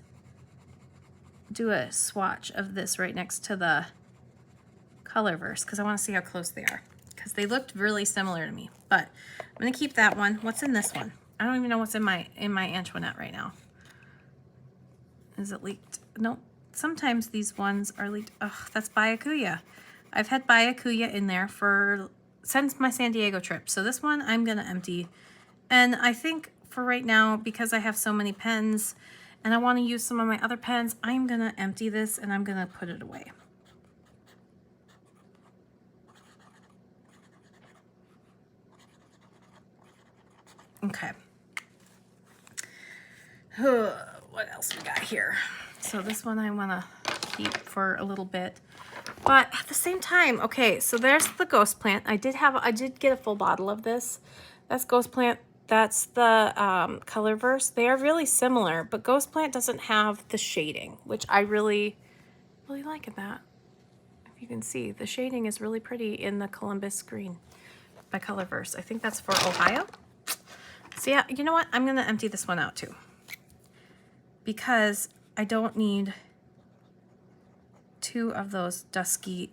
do a swatch of this right next to the Colorverse because I want to see how close they are because they looked really similar to me. But I'm going to keep that one. What's in this one? I don't even know what's in my Antoinette right now. Is it leaked? Nope. Sometimes these ones are leaked. Ugh, that's Byakuya. I've had Byakuya in there since my San Diego trip. So this one I'm gonna empty. And I think for right now, because I have so many pens and I want to use some of my other pens, I'm gonna empty this and I'm gonna put it away. Okay. What else we got here? So this one I want to keep for a little bit, but at the same time, okay, so there's the Ghost Plant. I did get a full bottle of this. That's Ghost Plant. That's the Colorverse. They are really similar, but Ghost Plant doesn't have the shading, which I really, really like in that. If you can see, the shading is really pretty in the Columbus green by Colorverse. I think that's for Ohio. So yeah, you know what? I'm gonna empty this one out too because I don't need two of those dusty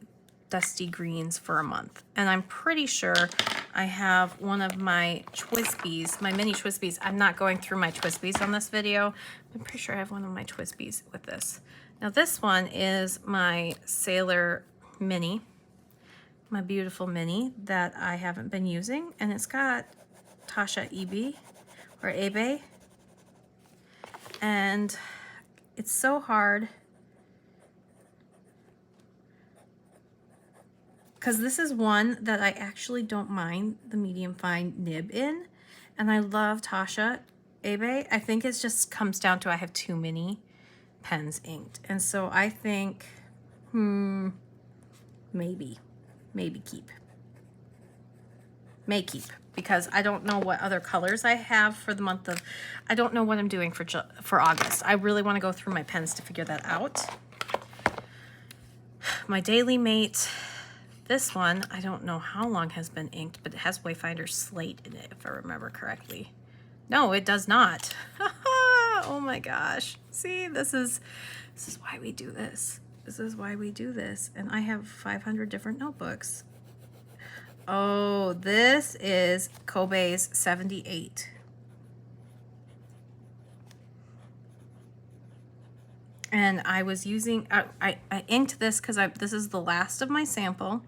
greens for a month. And I'm pretty sure I have one of my TWSBIs, my mini TWSBIs. I'm not going through my TWSBIs on this video. I'm pretty sure I have one of my TWSBIs with this. Now this one is my Sailor Mini, my beautiful mini that I haven't been using. And it's got Tasha Ebe. And it's so hard because this is one that I actually don't mind the medium fine nib in, and I love Tasha Ebe. I think it just comes down to I have too many pens inked, and so I think maybe keep. May keep, because I don't know what other colors I have for the month of, I don't know what I'm doing for August. I really want to go through my pens to figure that out. My Daily Mate, this one, I don't know how long has been inked, but it has Wayfinder Slate in it, if I remember correctly. No, it does not. Oh my gosh. See, this is why we do this. This is why we do this. And I have 500 different notebooks. Oh, this is Kobe's 78. And I was using, I inked this because this is the last of my sample.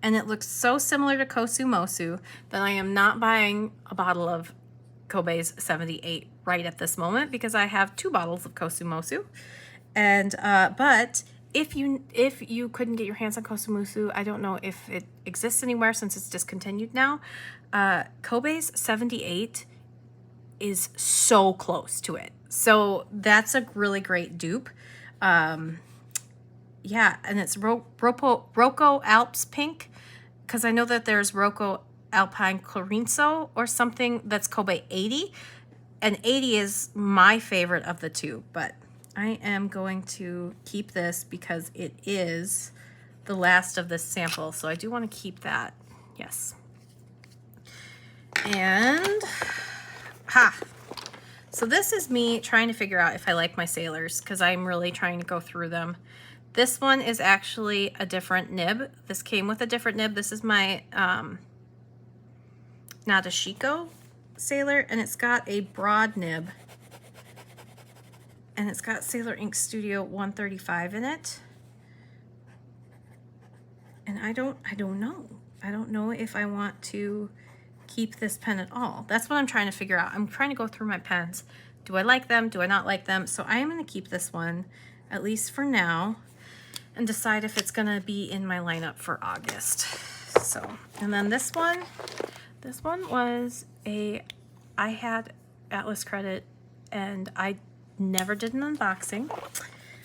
and it looks so similar to Kosu Mosu that I am not buying a bottle of Kobe's 78 right at this moment because I have 2 bottles of Kosu Mosu. And but if you couldn't get your hands on Kosu Mosu, I don't know if it exists anywhere since it's discontinued now. Kobe's 78 is so close to it. So that's a really great dupe. Yeah, and it's Rocco Alps Pink, because I know that there's Rocco Alpine Clorinso or something that's Kobe 80, and 80 is my favorite of the two, but I am going to keep this because it is the last of this sample, so I do want to keep that. Yes. And so this is me trying to figure out if I like my sailors, because I'm really trying to go through them. This one is actually a different nib. This came with a different nib. This is my Nadeshiko sailor, and it's got a broad nib. And it's got Sailor Ink Studio 135 in it. And I don't know. I don't know if I want to keep this pen at all. That's what I'm trying to figure out. I'm trying to go through my pens. Do I like them? Do I not like them? So I am going to keep this one, at least for now, and decide if it's going to be in my lineup for August. So, and then this one was I had Atlas credit and I never did an unboxing.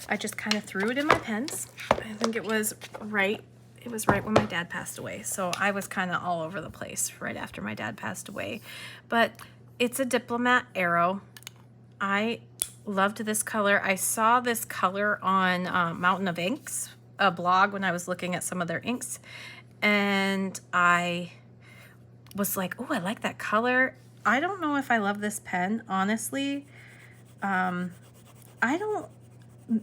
I just kind of threw it in my pens. I think it was right when my dad passed away. So I was kind of all over the place right after my dad passed away. But it's a Diplomat Arrow. I loved this color. I saw this color on Mountain of Inks, a blog, when I was looking at some of their inks. And I was like, oh, I like that color. I don't know if I love this pen, honestly.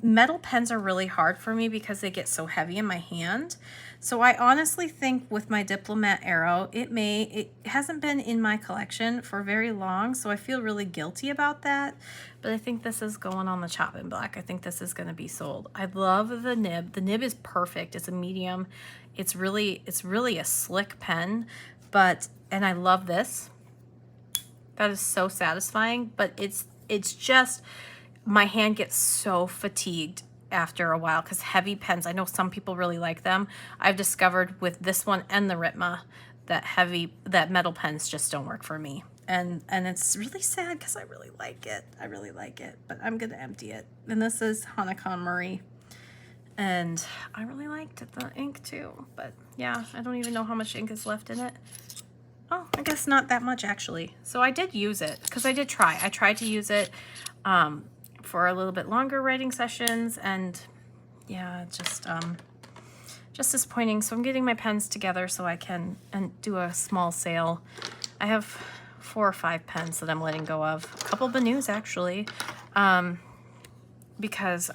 Metal pens are really hard for me because they get so heavy in my hand. So I honestly think with my Diplomat Arrow, it hasn't been in my collection for very long, so I feel really guilty about that. But I think this is going on the chopping block. I think this is going to be sold. I love the nib. The nib is perfect. It's a medium. It's really a slick pen, and I love this. That is so satisfying, but it's just, my hand gets so fatigued after a while because heavy pens, I know some people really like them. I've discovered with this one and the Ritma that metal pens just don't work for me. And it's really sad because I really like it. But I'm going to empty it. And this is Hanakon Murray. And I really liked the ink too. But yeah, I don't even know how much ink is left in it. Oh, I guess not that much actually. So I did use it because I did try. I tried to use it for a little bit longer writing sessions, and yeah, just disappointing. So I'm getting my pens together so I can do a small sale. I have 4 or 5 pens that I'm letting go of. A couple Benus actually, because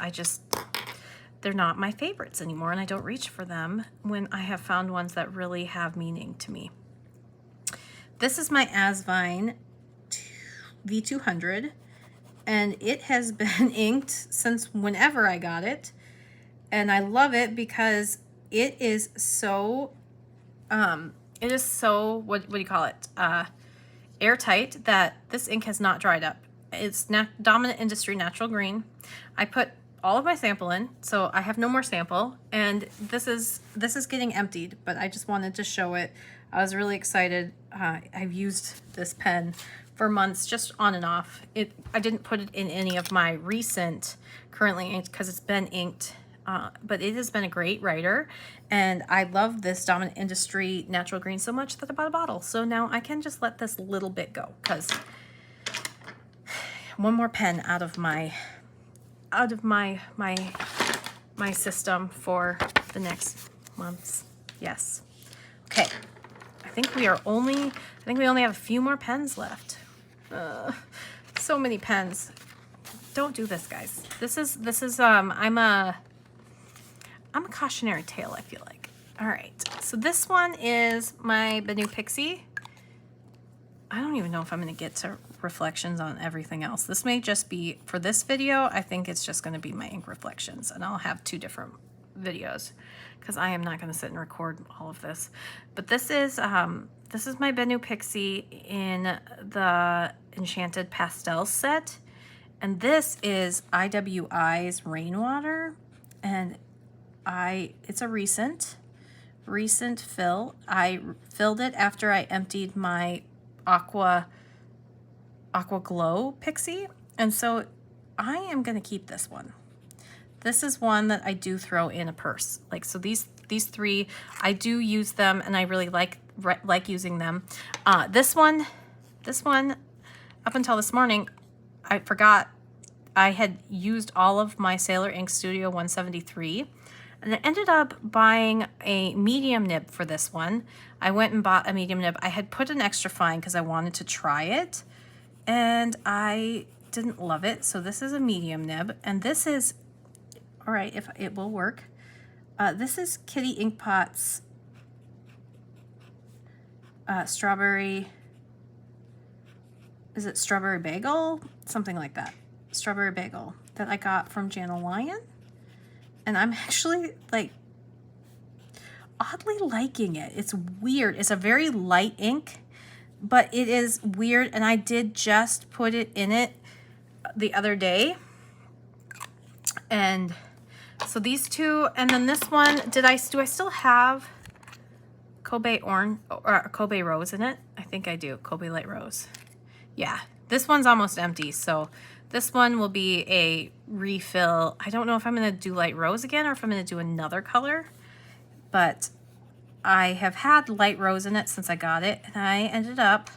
they're not my favorites anymore, and I don't reach for them when I have found ones that really have meaning to me. This is my Asvine V200. And it has been inked since whenever I got it. And I love it because it is so, what do you call it? Airtight, that this ink has not dried up. It's Dominant Industry Natural Green. I put all of my sample in, so I have no more sample. And this is getting emptied, but I just wanted to show it. I was really excited. I've used this pen for months, just on and off. I didn't put it in any of my recent currently inked because it's been inked, but it has been a great writer, and I love this Dominant Industry Natural Green so much that I bought a bottle. So now I can just let this little bit go, because one more pen out of my system for the next months. Yes. Okay. I think we only have a few more pens left. So many pens. Don't do this, guys. This is I'm a cautionary tale, I feel like. All right. So this one is my Benu Pixie. I don't even know if I'm going to get to reflections on everything else. This may just be for this video. I think it's just going to be my ink reflections, and I'll have 2 different videos because I am not going to sit and record all of this. But this is my Benu Pixie in the Enchanted Pastel set. And this is IWI's Rainwater. And it's a recent fill. I filled it after I emptied my Aqua Glow Pixie. And so I am going to keep this one. This is one that I do throw in a purse. Like, so these three, I do use them and I really like using them. This one, up until this morning, I forgot I had used all of my Sailor Ink Studio 173. And I ended up buying a medium nib for this one. I went and bought a medium nib. I had put an extra fine because I wanted to try it. And I didn't love it. So this is a medium nib. And this is, all right, if it will work. This is Kitty Inkpot's strawberry, is it strawberry bagel? Something like that. Strawberry bagel that I got from Jana Lion. And I'm actually like oddly liking it. It's weird. It's a very light ink, but it is weird. And I did just put it in it the other day. And so these two, and then this one, do I still have Kobe Orange or Kobe Rose in it? I think I do. Kobe Light Rose. Yeah, this one's almost empty. So this one will be a refill. I don't know if I'm going to do Light Rose again or if I'm going to do another color, but I have had Light Rose in it since I got it, and I ended up,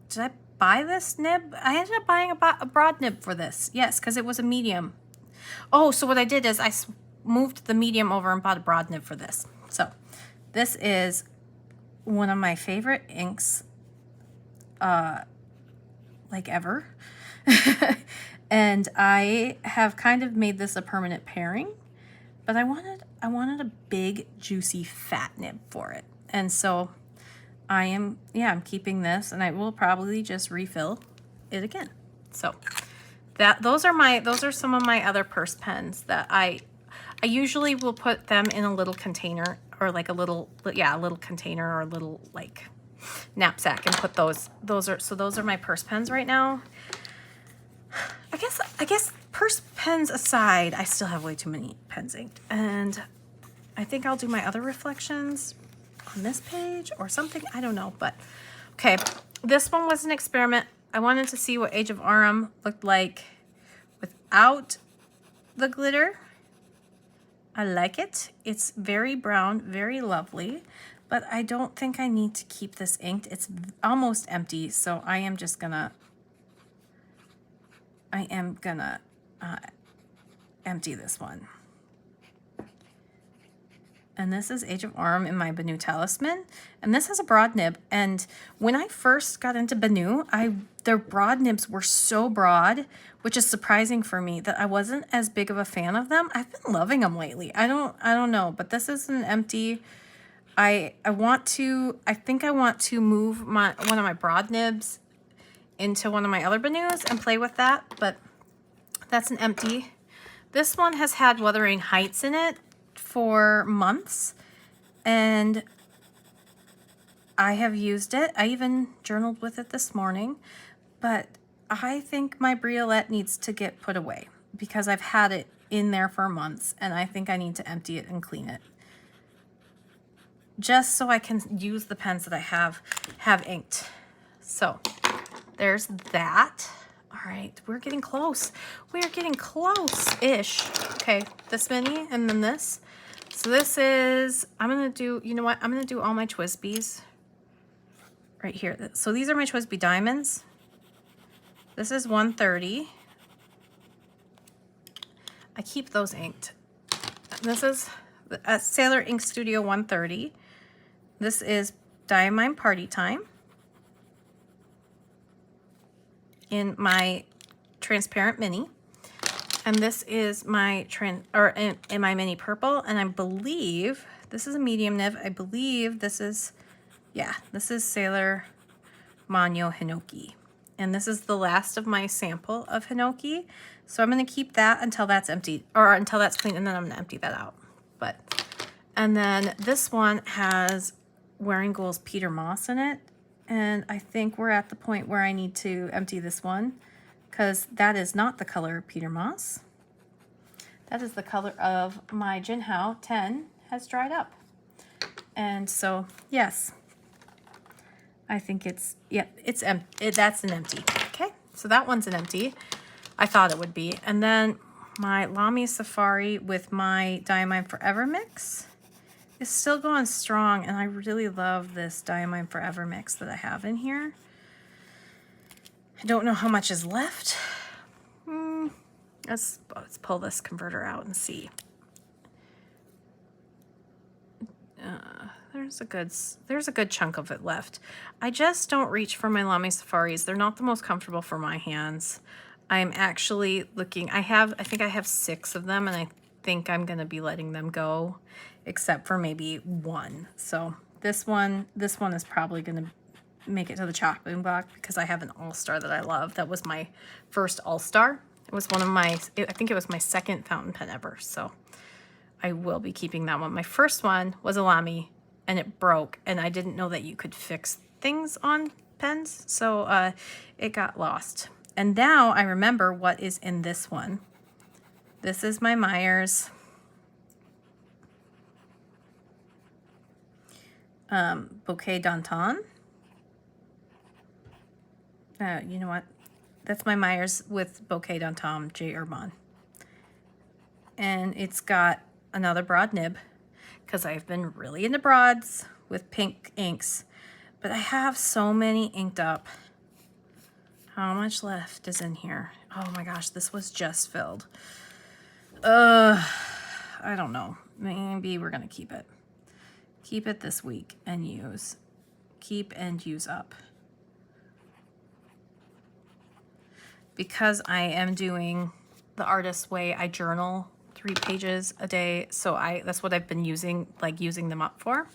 did I buy this nib? I ended up buying a broad nib for this. Yes, because it was a medium. Oh, so what I did is I moved the medium over and bought a broad nib for this. So this is one of my favorite inks like ever. And I have kind of made this a permanent pairing, but I wanted a big juicy fat nib for it. And so I'm keeping this, and I will probably just refill it again. So those are some of my other purse pens that I usually will put them in a little container, or like a little container, or a little like knapsack, and put those are my purse pens right now. I guess purse pens aside, I still have way too many pens inked, and I think I'll do my other reflections on this page or something. I don't know, but okay. This one was an experiment. I wanted to see what Age of Arum looked like without the glitter. I like it. It's very brown, very lovely, but I don't think I need to keep this inked. It's almost empty, so I am gonna empty this one. And this is Age of Arum in my Benu Talisman. And this has a broad nib. And when I first got into Benu, their broad nibs were so broad, which is surprising for me that I wasn't as big of a fan of them. I've been loving them lately. I don't know, but this is an empty. I think I want to move one of my broad nibs into one of my other Benus and play with that, but that's an empty. This one has had Wuthering Heights in it for months, and I have used it. I even journaled with it this morning, but I think my Briolette needs to get put away because I've had it in there for months, and I think I need to empty it and clean it just so I can use the pens that I have inked. So there's that. All right, we're getting close. We are getting close-ish. Okay, this many and then this. So this is, I'm gonna do, you know what? I'm gonna do all my Twisbees right here. So these are my Twisbee Diamonds. This is 130. I keep those inked. This is a Sailor Ink Studio 130. This is Diamine Party Time in my transparent mini, and this is my in my mini purple, and I believe this is a medium nib. I believe this is, yeah, this is Sailor Manyo Hinoki. And this is the last of my sample of Hinoki. So I'm going to keep that until that's empty, or until that's clean, and then I'm going to empty that out. And then this one has Wearing Goals Peter Moss in it. And I think we're at the point where I need to empty this one, because that is not the color of Peter Moss. That is the color of my Jinhao 10 has dried up. And so, yes, I think it's, yep, it's empty. That's an empty. Okay, so that one's an empty. I thought it would be. And then my Lamy Safari with my Diamine Forever mix is still going strong, and I really love this Diamine Forever mix that I have in here. I don't know how much is left. Let's pull this converter out and see. There's a good chunk of it left. I just don't reach for my Lamy Safaris. They're not the most comfortable for my hands. I'm actually looking, I think I have 6 of them, and I think I'm gonna be letting them go, except for maybe one. So this one is probably gonna make it to the chopping block, because I have an All-Star that I love. That was my first All-Star. It was one of my, I think it was my second fountain pen ever, so I will be keeping that one. My first one was a Lamy, and it broke, and I didn't know that you could fix things on pens, so it got lost. And now I remember what is in this one. This is my Myers Bouquet d'Antan. You know what? That's my Myers with Bouquet d'Antan J. Urban. And it's got another broad nib, because I've been really into broads with pink inks. But I have so many inked up. How much left is in here? Oh my gosh, this was just filled. I don't know. Maybe we're gonna keep it. Keep it this week and use. Keep and use up. Because I am doing the artist's way, I journal 3 pages a day. So that's what I've been using them up for.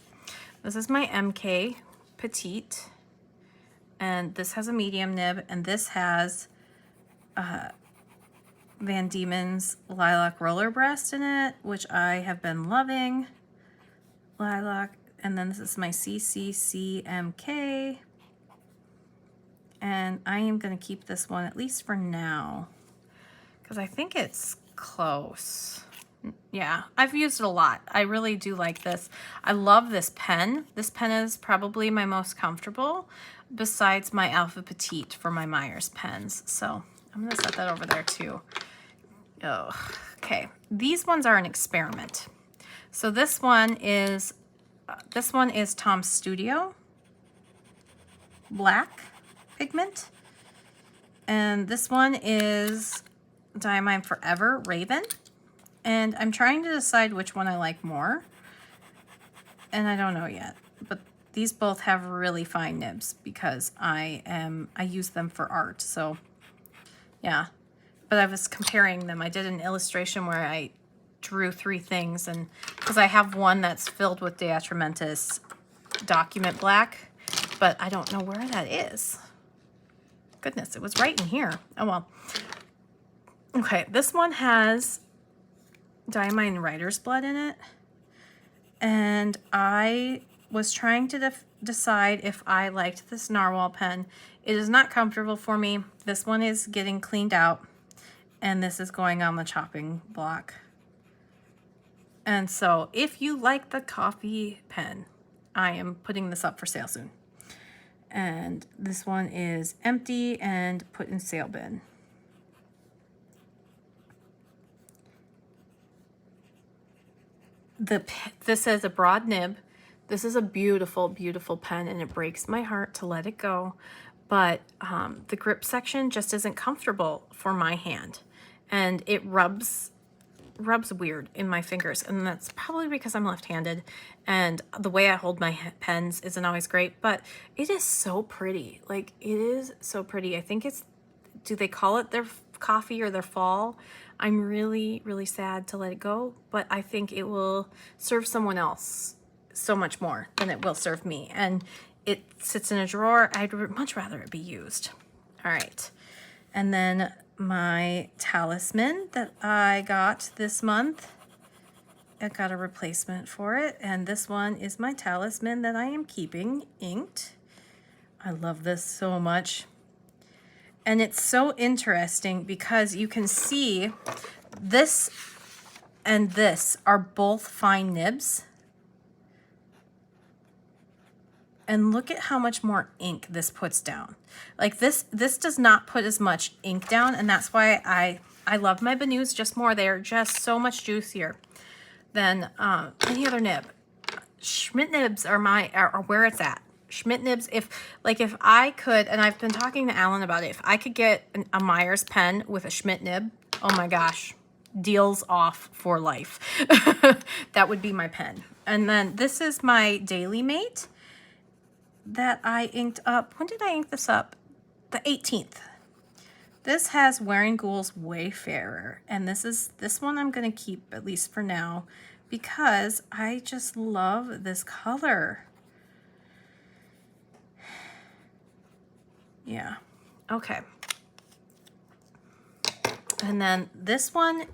This is my MK Petite. And this has a medium nib, and this has Van Diemen's Lilac Roller Breast in it, which I have been loving. Lilac. And then this is my CCCMK. And I am going to keep this one, at least for now, because I think it's close. Yeah, I've used it a lot. I really do like this. I love this pen. This pen is probably my most comfortable, besides my Alpha Petite for my Myers pens. So I'm going to set that over there too. Oh, okay. These ones are an experiment. So this one is Tom's Studio Black pigment, and this one is Diamine Forever Raven, and I'm trying to decide which one I like more, and I don't know yet, but these both have really fine nibs because I use them for art. So yeah, but I was comparing them. I did an illustration where I drew 3 things, and because I have one that's filled with De Atramentis Document Black, but I don't know where that is. Goodness, it was right in here. Oh well. Okay, this one has Diamine Writer's Blood in it, and I was trying to decide if I liked this Narwhal pen. It is not comfortable for me. This one is getting cleaned out, and this is going on the chopping block. And so if you like the KOFI pen, I am putting this up for sale soon. And this one is empty and put in sale bin. This has a broad nib. This is a beautiful, beautiful pen, and it breaks my heart to let it go. But the grip section just isn't comfortable for my hand, and it rubs weird in my fingers, and that's probably because I'm left-handed, and the way I hold my pens isn't always great, but it is so pretty. Like, it is so pretty. I think it's, do they call it their KOFI or their fall? I'm really, really sad to let it go, but I think it will serve someone else so much more than it will serve me, and it sits in a drawer. I'd much rather it be used. All right. And then my talisman that I got this month, I got a replacement for it. And this one is my talisman that I am keeping inked. I love this so much. And it's so interesting because you can see this and this are both fine nibs. And look at how much more ink this puts down. Like this does not put as much ink down, and that's why I love my Banus just more. They're just so much juicier than any other nib. Schmidt nibs are where it's at. Schmidt nibs, if I could, and I've been talking to Alan about it, if I could get a Myers pen with a Schmidt nib, oh my gosh, deals off for life. That would be my pen. And then this is my Daily Mate that I inked up. When did I ink this up? The 18th. This has Wearing Ghoul's Wayfarer, and this one I'm going to keep at least for now because I just love this color. Yeah. Okay. And then this one,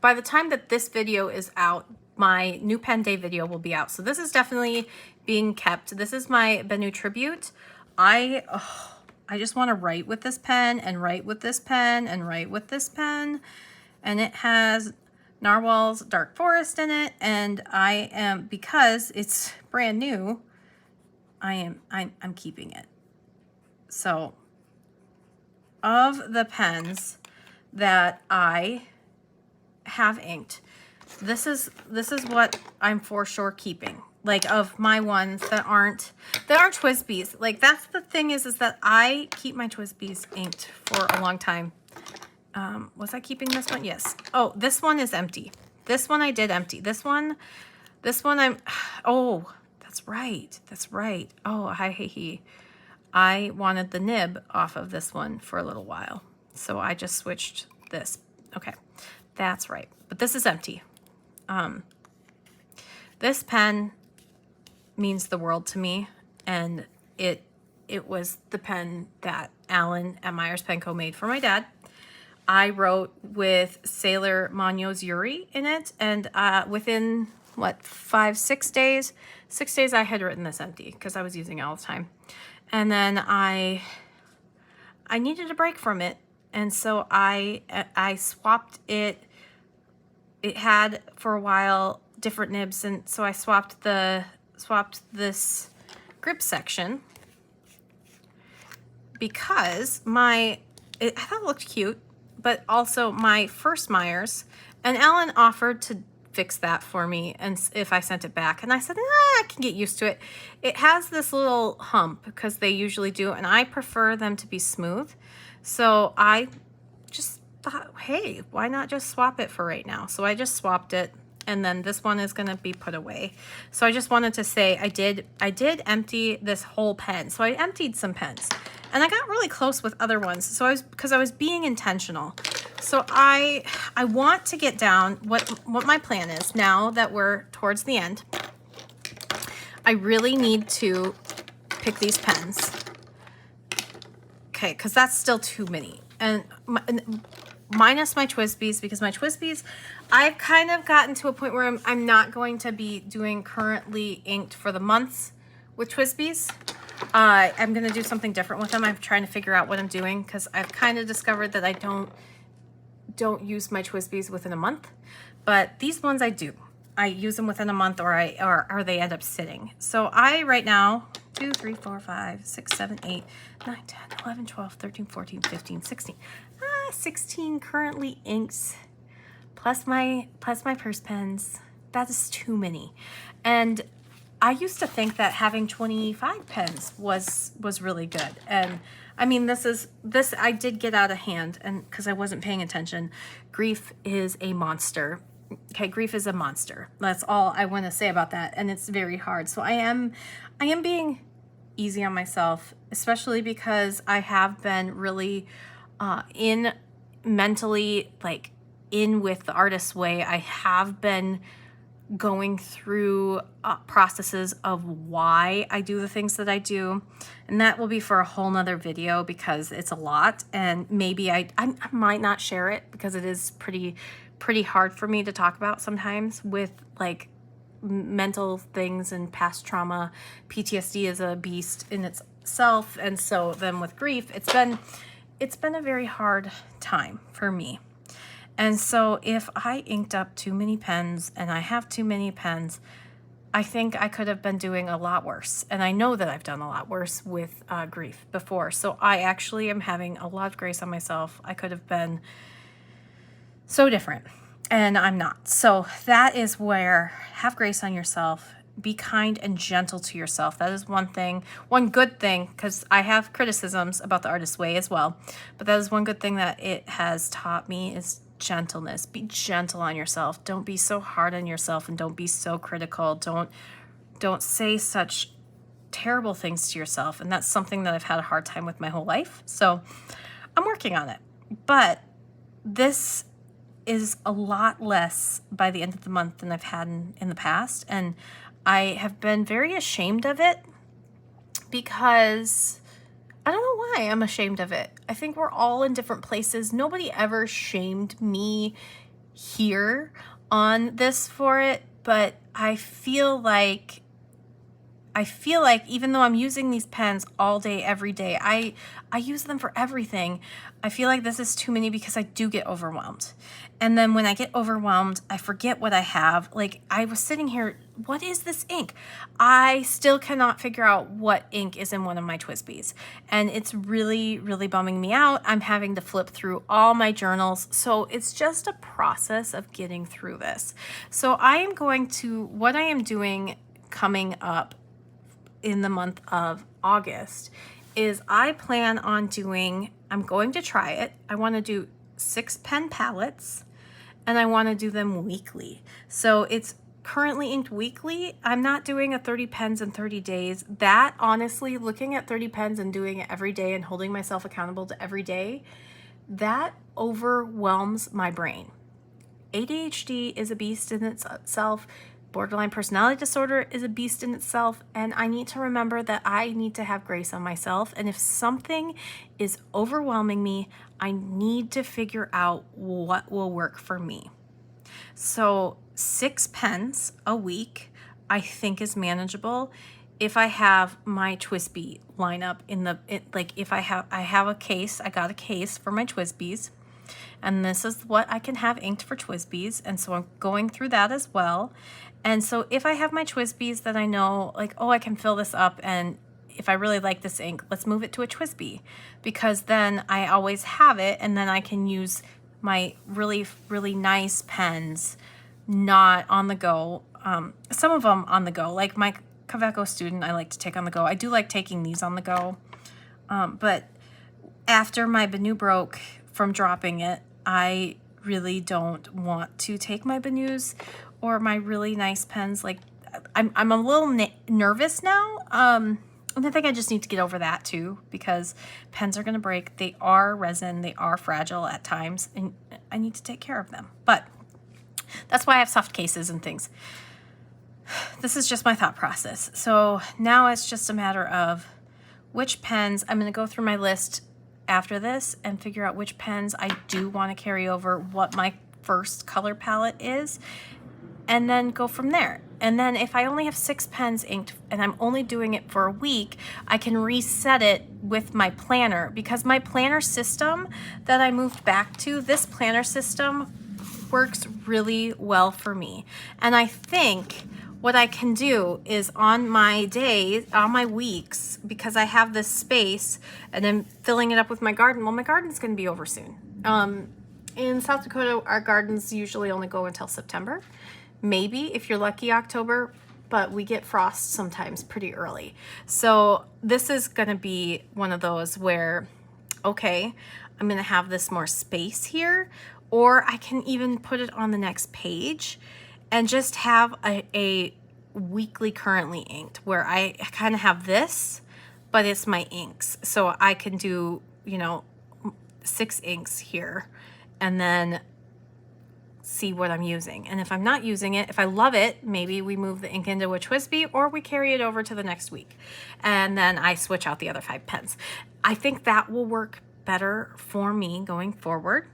by the time that this video is out, my new pen day video will be out. So this is definitely being kept. This is my Benu tribute. I just want to write with this pen and write with this pen and write with this pen. And it has Narwhal's Dark Forest in it. And I am, because it's brand new, I'm keeping it. So of the pens that I have inked, this is what I'm for sure keeping. Like of my ones that aren't TWSBIs. Like that's the thing is that I keep my TWSBIs inked for a long time. Was I keeping this one? Yes. Oh, this one is empty. This one I did empty. This one oh, that's right. That's right. Oh, I wanted the nib off of this one for a little while. So I just switched this. Okay, that's right. But this is empty. This pen means the world to me, and it was the pen that Alan at Myers Pen Co. made for my dad. I wrote with Sailor Manyo's Yuri in it, and within, what, 6 days? 6 days I had written this empty because I was using it all the time. And then I needed a break from it, and so I swapped it. It had for a while different nibs, and so I swapped this grip section because I thought it looked cute, but also my first Myers, and Alan offered to fix that for me and if I sent it back, and I said, I can get used to it. It has this little hump because they usually do, and I prefer them to be smooth. So I just thought, hey, why not just swap it for right now? So I just swapped it, and then this one is going to be put away. So I just wanted to say I did empty this whole pen. So I emptied some pens, and I got really close with other ones. So because I was being intentional. So I want to get down what my plan is now that we're towards the end. I really need to pick these pens. Okay, because that's still too many. And minus my TWSBIs, because my TWSBIs, I've kind of gotten to a point where I'm not going to be doing currently inked for the months with TWSBIs. I'm going to do something different with them. I'm trying to figure out what I'm doing because I've kind of discovered that I don't use my TWSBIs within a month, but these ones I do. I use them within a month, or they end up sitting. So I right now 2, 3, 4, 5, 6, 7, 8, 9, 10, 11, 12, 13, 14, 15, 16. 16 currently inks plus my purse pens. That is too many. And I used to think that having 25 pens was really good. And I mean, this I did get out of hand, and because I wasn't paying attention. Grief is a monster. Okay, grief is a monster. That's all I want to say about that, and it's very hard. So I am being easy on myself, especially because I have been really mentally in with the artist's way. I have been going through processes of why I do the things that I do. And that will be for a whole nother video because it's a lot. And maybe I might not share it because it is pretty hard for me to talk about sometimes with like mental things and past trauma. PTSD is a beast in itself. And so then with grief, it's been a very hard time for me. And so if I inked up too many pens and I have too many pens, I think I could have been doing a lot worse. And I know that I've done a lot worse with grief before. So I actually am having a lot of grace on myself. I could have been so different and I'm not. So that is where have grace on yourself. Be kind and gentle to yourself. That is one good thing, because I have criticisms about the artist's way as well. But that is one good thing that it has taught me is gentleness. Be gentle on yourself. Don't be so hard on yourself and don't be so critical. Don't say such terrible things to yourself. And that's something that I've had a hard time with my whole life. So I'm working on it. But this is a lot less by the end of the month than I've had in the past. And I have been very ashamed of it because I don't know why I'm ashamed of it. I think we're all in different places. Nobody ever shamed me here on this for it, but I feel like even though I'm using these pens all day, every day, I use them for everything. I feel like this is too many because I do get overwhelmed. And then when I get overwhelmed, I forget what I have. Like I was sitting here, what is this ink? I still cannot figure out what ink is in one of my Twisbies. And it's really, really bumming me out. I'm having to flip through all my journals. So it's just a process of getting through this. So what I am doing coming up in the month of August is I'm going to try it. I want to do 6 pen palettes and I want to do them weekly. So it's currently inked weekly. I'm not doing a 30 pens in 30 days. That honestly, looking at 30 pens and doing it every day and holding myself accountable to every day, that overwhelms my brain. ADHD is a beast in itself. Borderline personality disorder is a beast in itself, and I need to remember that I need to have grace on myself. And if something is overwhelming me, I need to figure out what will work for me. So 6 pens a week, I think is manageable. If I have my Twisby lineup if I have a case, I got a case for my Twisbies. And this is what I can have inked for Twisbies. And so I'm going through that as well. And so if I have my Twisbies that I know, like, oh, I can fill this up, and if I really like this ink, let's move it to a Twisby, because then I always have it, and then I can use my really, really nice pens not on the go. Some of them on the go, like my Kaveco student, I like to take on the go. I do like taking these on the go. But after my Banu broke from dropping it, I really don't want to take my Banus or my really nice pens. Like I'm a little nervous now. And I think I just need to get over that too, because pens are going to break. They are resin. They are fragile at times, and I need to take care of them. But that's why I have soft cases and things. This is just my thought process. So now it's just a matter of which pens. I'm going to go through my list after this and figure out which pens I do want to carry over, what my first color palette is, and then go from there. And then if I only have 6 pens inked and I'm only doing it for a week, I can reset it with my planner, because my planner system that I moved back to, this planner system works really well for me. And I think what I can do is on my days, on my weeks, because I have this space and I'm filling it up with my garden. Well, my garden's going to be over soon. In South Dakota, our gardens usually only go until September. Maybe, if you're lucky, October, but we get frost sometimes pretty early. So this is going to be one of those where, okay, I'm going to have this more space here, or I can even put it on the next page and just have a weekly currently inked, where I kind of have this, but it's my inks. So I can do, 6 inks here, and then see what I'm using. And if I'm not using it, if I love it, maybe we move the ink into a Twisby or we carry it over to the next week. And then I switch out the other 5 pens. I think that will work better for me going forward.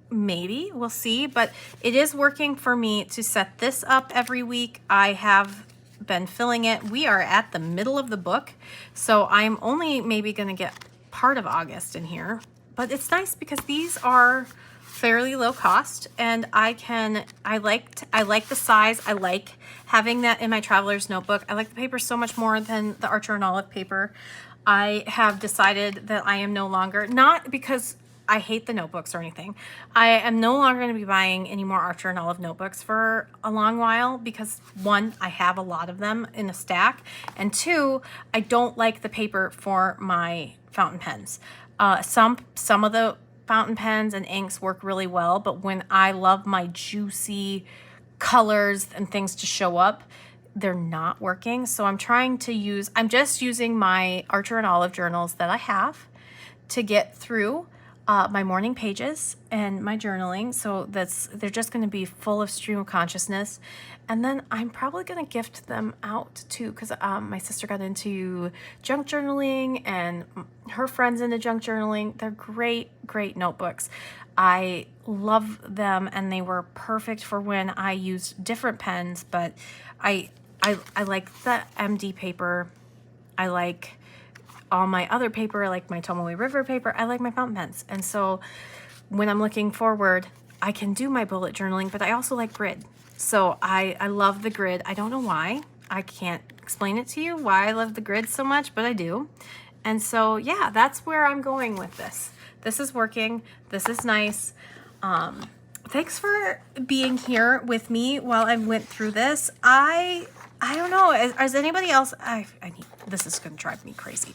Maybe, we'll see, but it is working for me to set this up every week. I have been filling it. We are at the middle of the book, so I'm only maybe going to get part of August in here, but it's nice because these are fairly low cost, and I like the size. I like having that in my traveler's notebook. I like the paper so much more than the Archer and Olive paper. I have decided that I am no longer, not because I hate the notebooks or anything. I am no longer going to be buying any more Archer and Olive notebooks for a long while because 1, I have a lot of them in a stack, and 2, I don't like the paper for my fountain pens. Some of the fountain pens and inks work really well, but when I love my juicy colors and things to show up, they're not working. So I'm just using my Archer and Olive journals that I have to get through my morning pages and my journaling. So they're just going to be full of stream of consciousness. And then I'm probably going to gift them out too, because my sister got into junk journaling and her friends into junk journaling. They're great notebooks. I love them, and they were perfect for when I used different pens, but I like the MD paper. I like all my other paper, I like my Tomoe River paper, I like my fountain pens. And so when I'm looking forward, I can do my bullet journaling, but I also like grid. So I love the grid. I don't know why. I can't explain it to you why I love the grid so much, but I do. And so yeah, that's where I'm going with this. This is working. This is nice. Thanks for being here with me while I went through this. I don't know. Is anybody else? This is going to drive me crazy.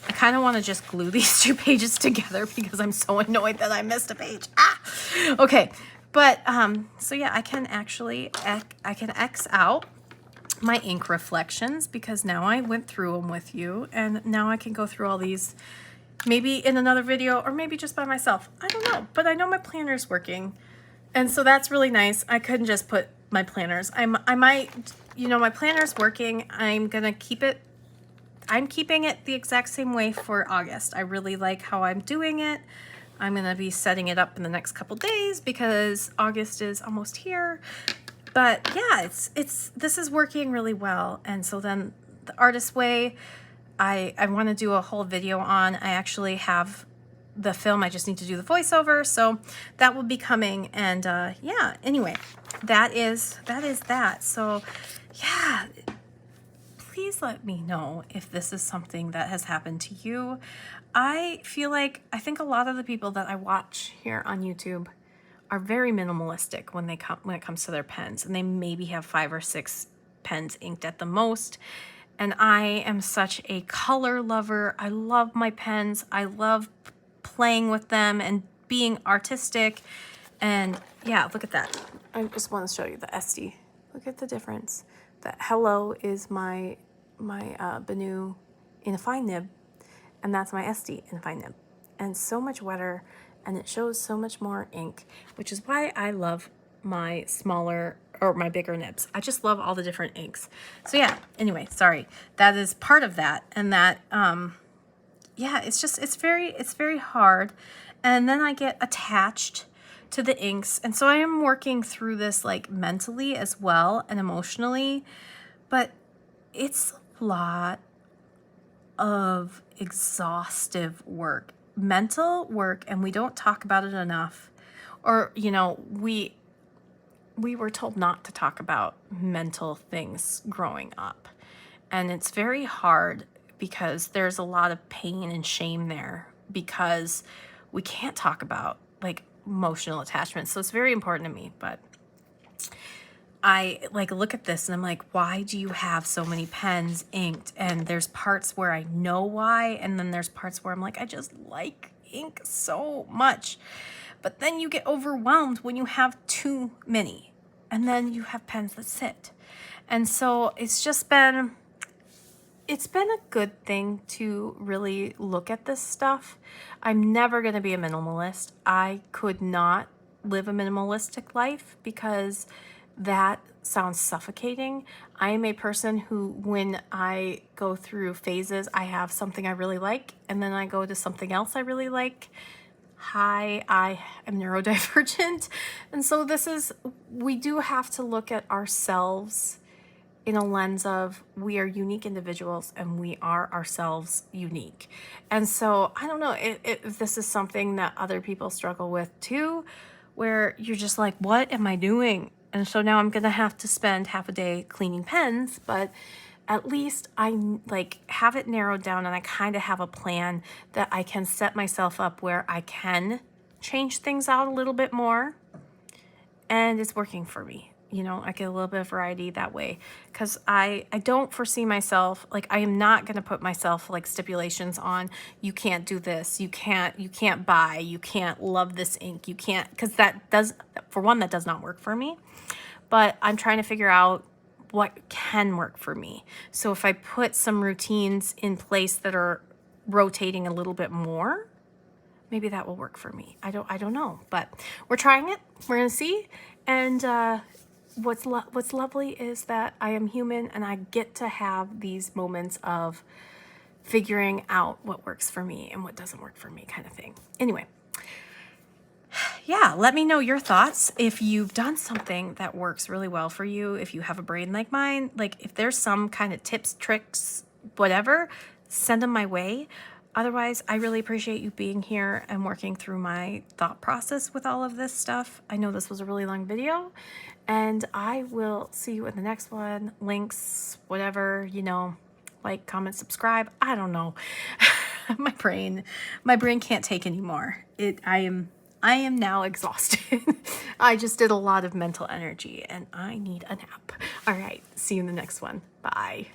I kind of want to just glue these 2 pages together because I'm so annoyed that I missed a page. Okay. But, so yeah, I can X out my ink reflections because now I went through them with you, and now I can go through all these maybe in another video or maybe just by myself. I don't know, but I know my planner's working. And so that's really nice. I couldn't just put my planners. I might, my planner's working. I'm going to keep it. I'm keeping it the exact same way for August. I really like how I'm doing it. I'm going to be setting it up in the next couple days because August is almost here. But yeah, this is working really well. And so then the artist way, I want to do a whole video on. I actually have the film. I just need to do the voiceover, so that will be coming. And yeah, anyway, that is that. So yeah, please let me know if this is something that has happened to you. I think a lot of the people that I watch here on YouTube are very minimalistic when it comes to their pens, and they maybe have 5 or 6 pens inked at the most. And I am such a color lover. I love my pens. I love playing with them and being artistic. And yeah, look at that. I just want to show you the SD. Look at the difference. That Hello is my Benu in a fine nib, and that's my SD in a fine nib. And so much wetter, and it shows so much more ink, which is why I love my smaller or my bigger nibs. I just love all the different inks. So yeah, anyway, sorry. That is part of that. And that, yeah, it's very hard. And then I get attached to the inks. And so I am working through this like mentally as well and emotionally, but it's a lot of exhaustive work, mental work, and we don't talk about it enough. Or, we were told not to talk about mental things growing up. And it's very hard because there's a lot of pain and shame there because we can't talk about like emotional attachment. So it's very important to me. But I like look at this and I'm like, why do you have so many pens inked? And there's parts where I know why. And then there's parts where I'm like, I just like ink so much. But then you get overwhelmed when you have too many, and then you have pens that sit. And so it's been a good thing to really look at this stuff. I'm never going to be a minimalist. I could not live a minimalistic life because that sounds suffocating. I am a person who, when I go through phases, I have something I really like, and then I go to something else I really like. Hi, I am neurodivergent. And so we do have to look at ourselves in a lens of we are unique individuals and we are ourselves unique. And so I don't know if this is something that other people struggle with too, where you're just like, what am I doing? And so now I'm going to have to spend half a day cleaning pens, but at least I like have it narrowed down and I kind of have a plan that I can set myself up where I can change things out a little bit more, and it's working for me. You know, I get a little bit of variety that way, because I don't foresee myself, like, I am not going to put myself like stipulations on, you can't do this, you can't buy, you can't love this ink, you can't, because that does, for one, that does not work for me. But I'm trying to figure out what can work for me. So if I put some routines in place that are rotating a little bit more, maybe that will work for me. I don't know, but we're trying it. We're gonna see. And what's lovely is that I am human and I get to have these moments of figuring out what works for me and what doesn't work for me, kind of thing. Anyway, yeah, let me know your thoughts. If you've done something that works really well for you, if you have a brain like mine, like if there's some kind of tips, tricks, whatever, send them my way. Otherwise, I really appreciate you being here and working through my thought process with all of this stuff. I know this was a really long video, and I will see you in the next one. Links, whatever, you know, like, comment, subscribe. I don't know. my brain can't take anymore. I am now exhausted. I just did a lot of mental energy and I need a nap. All right, see you in the next one. Bye.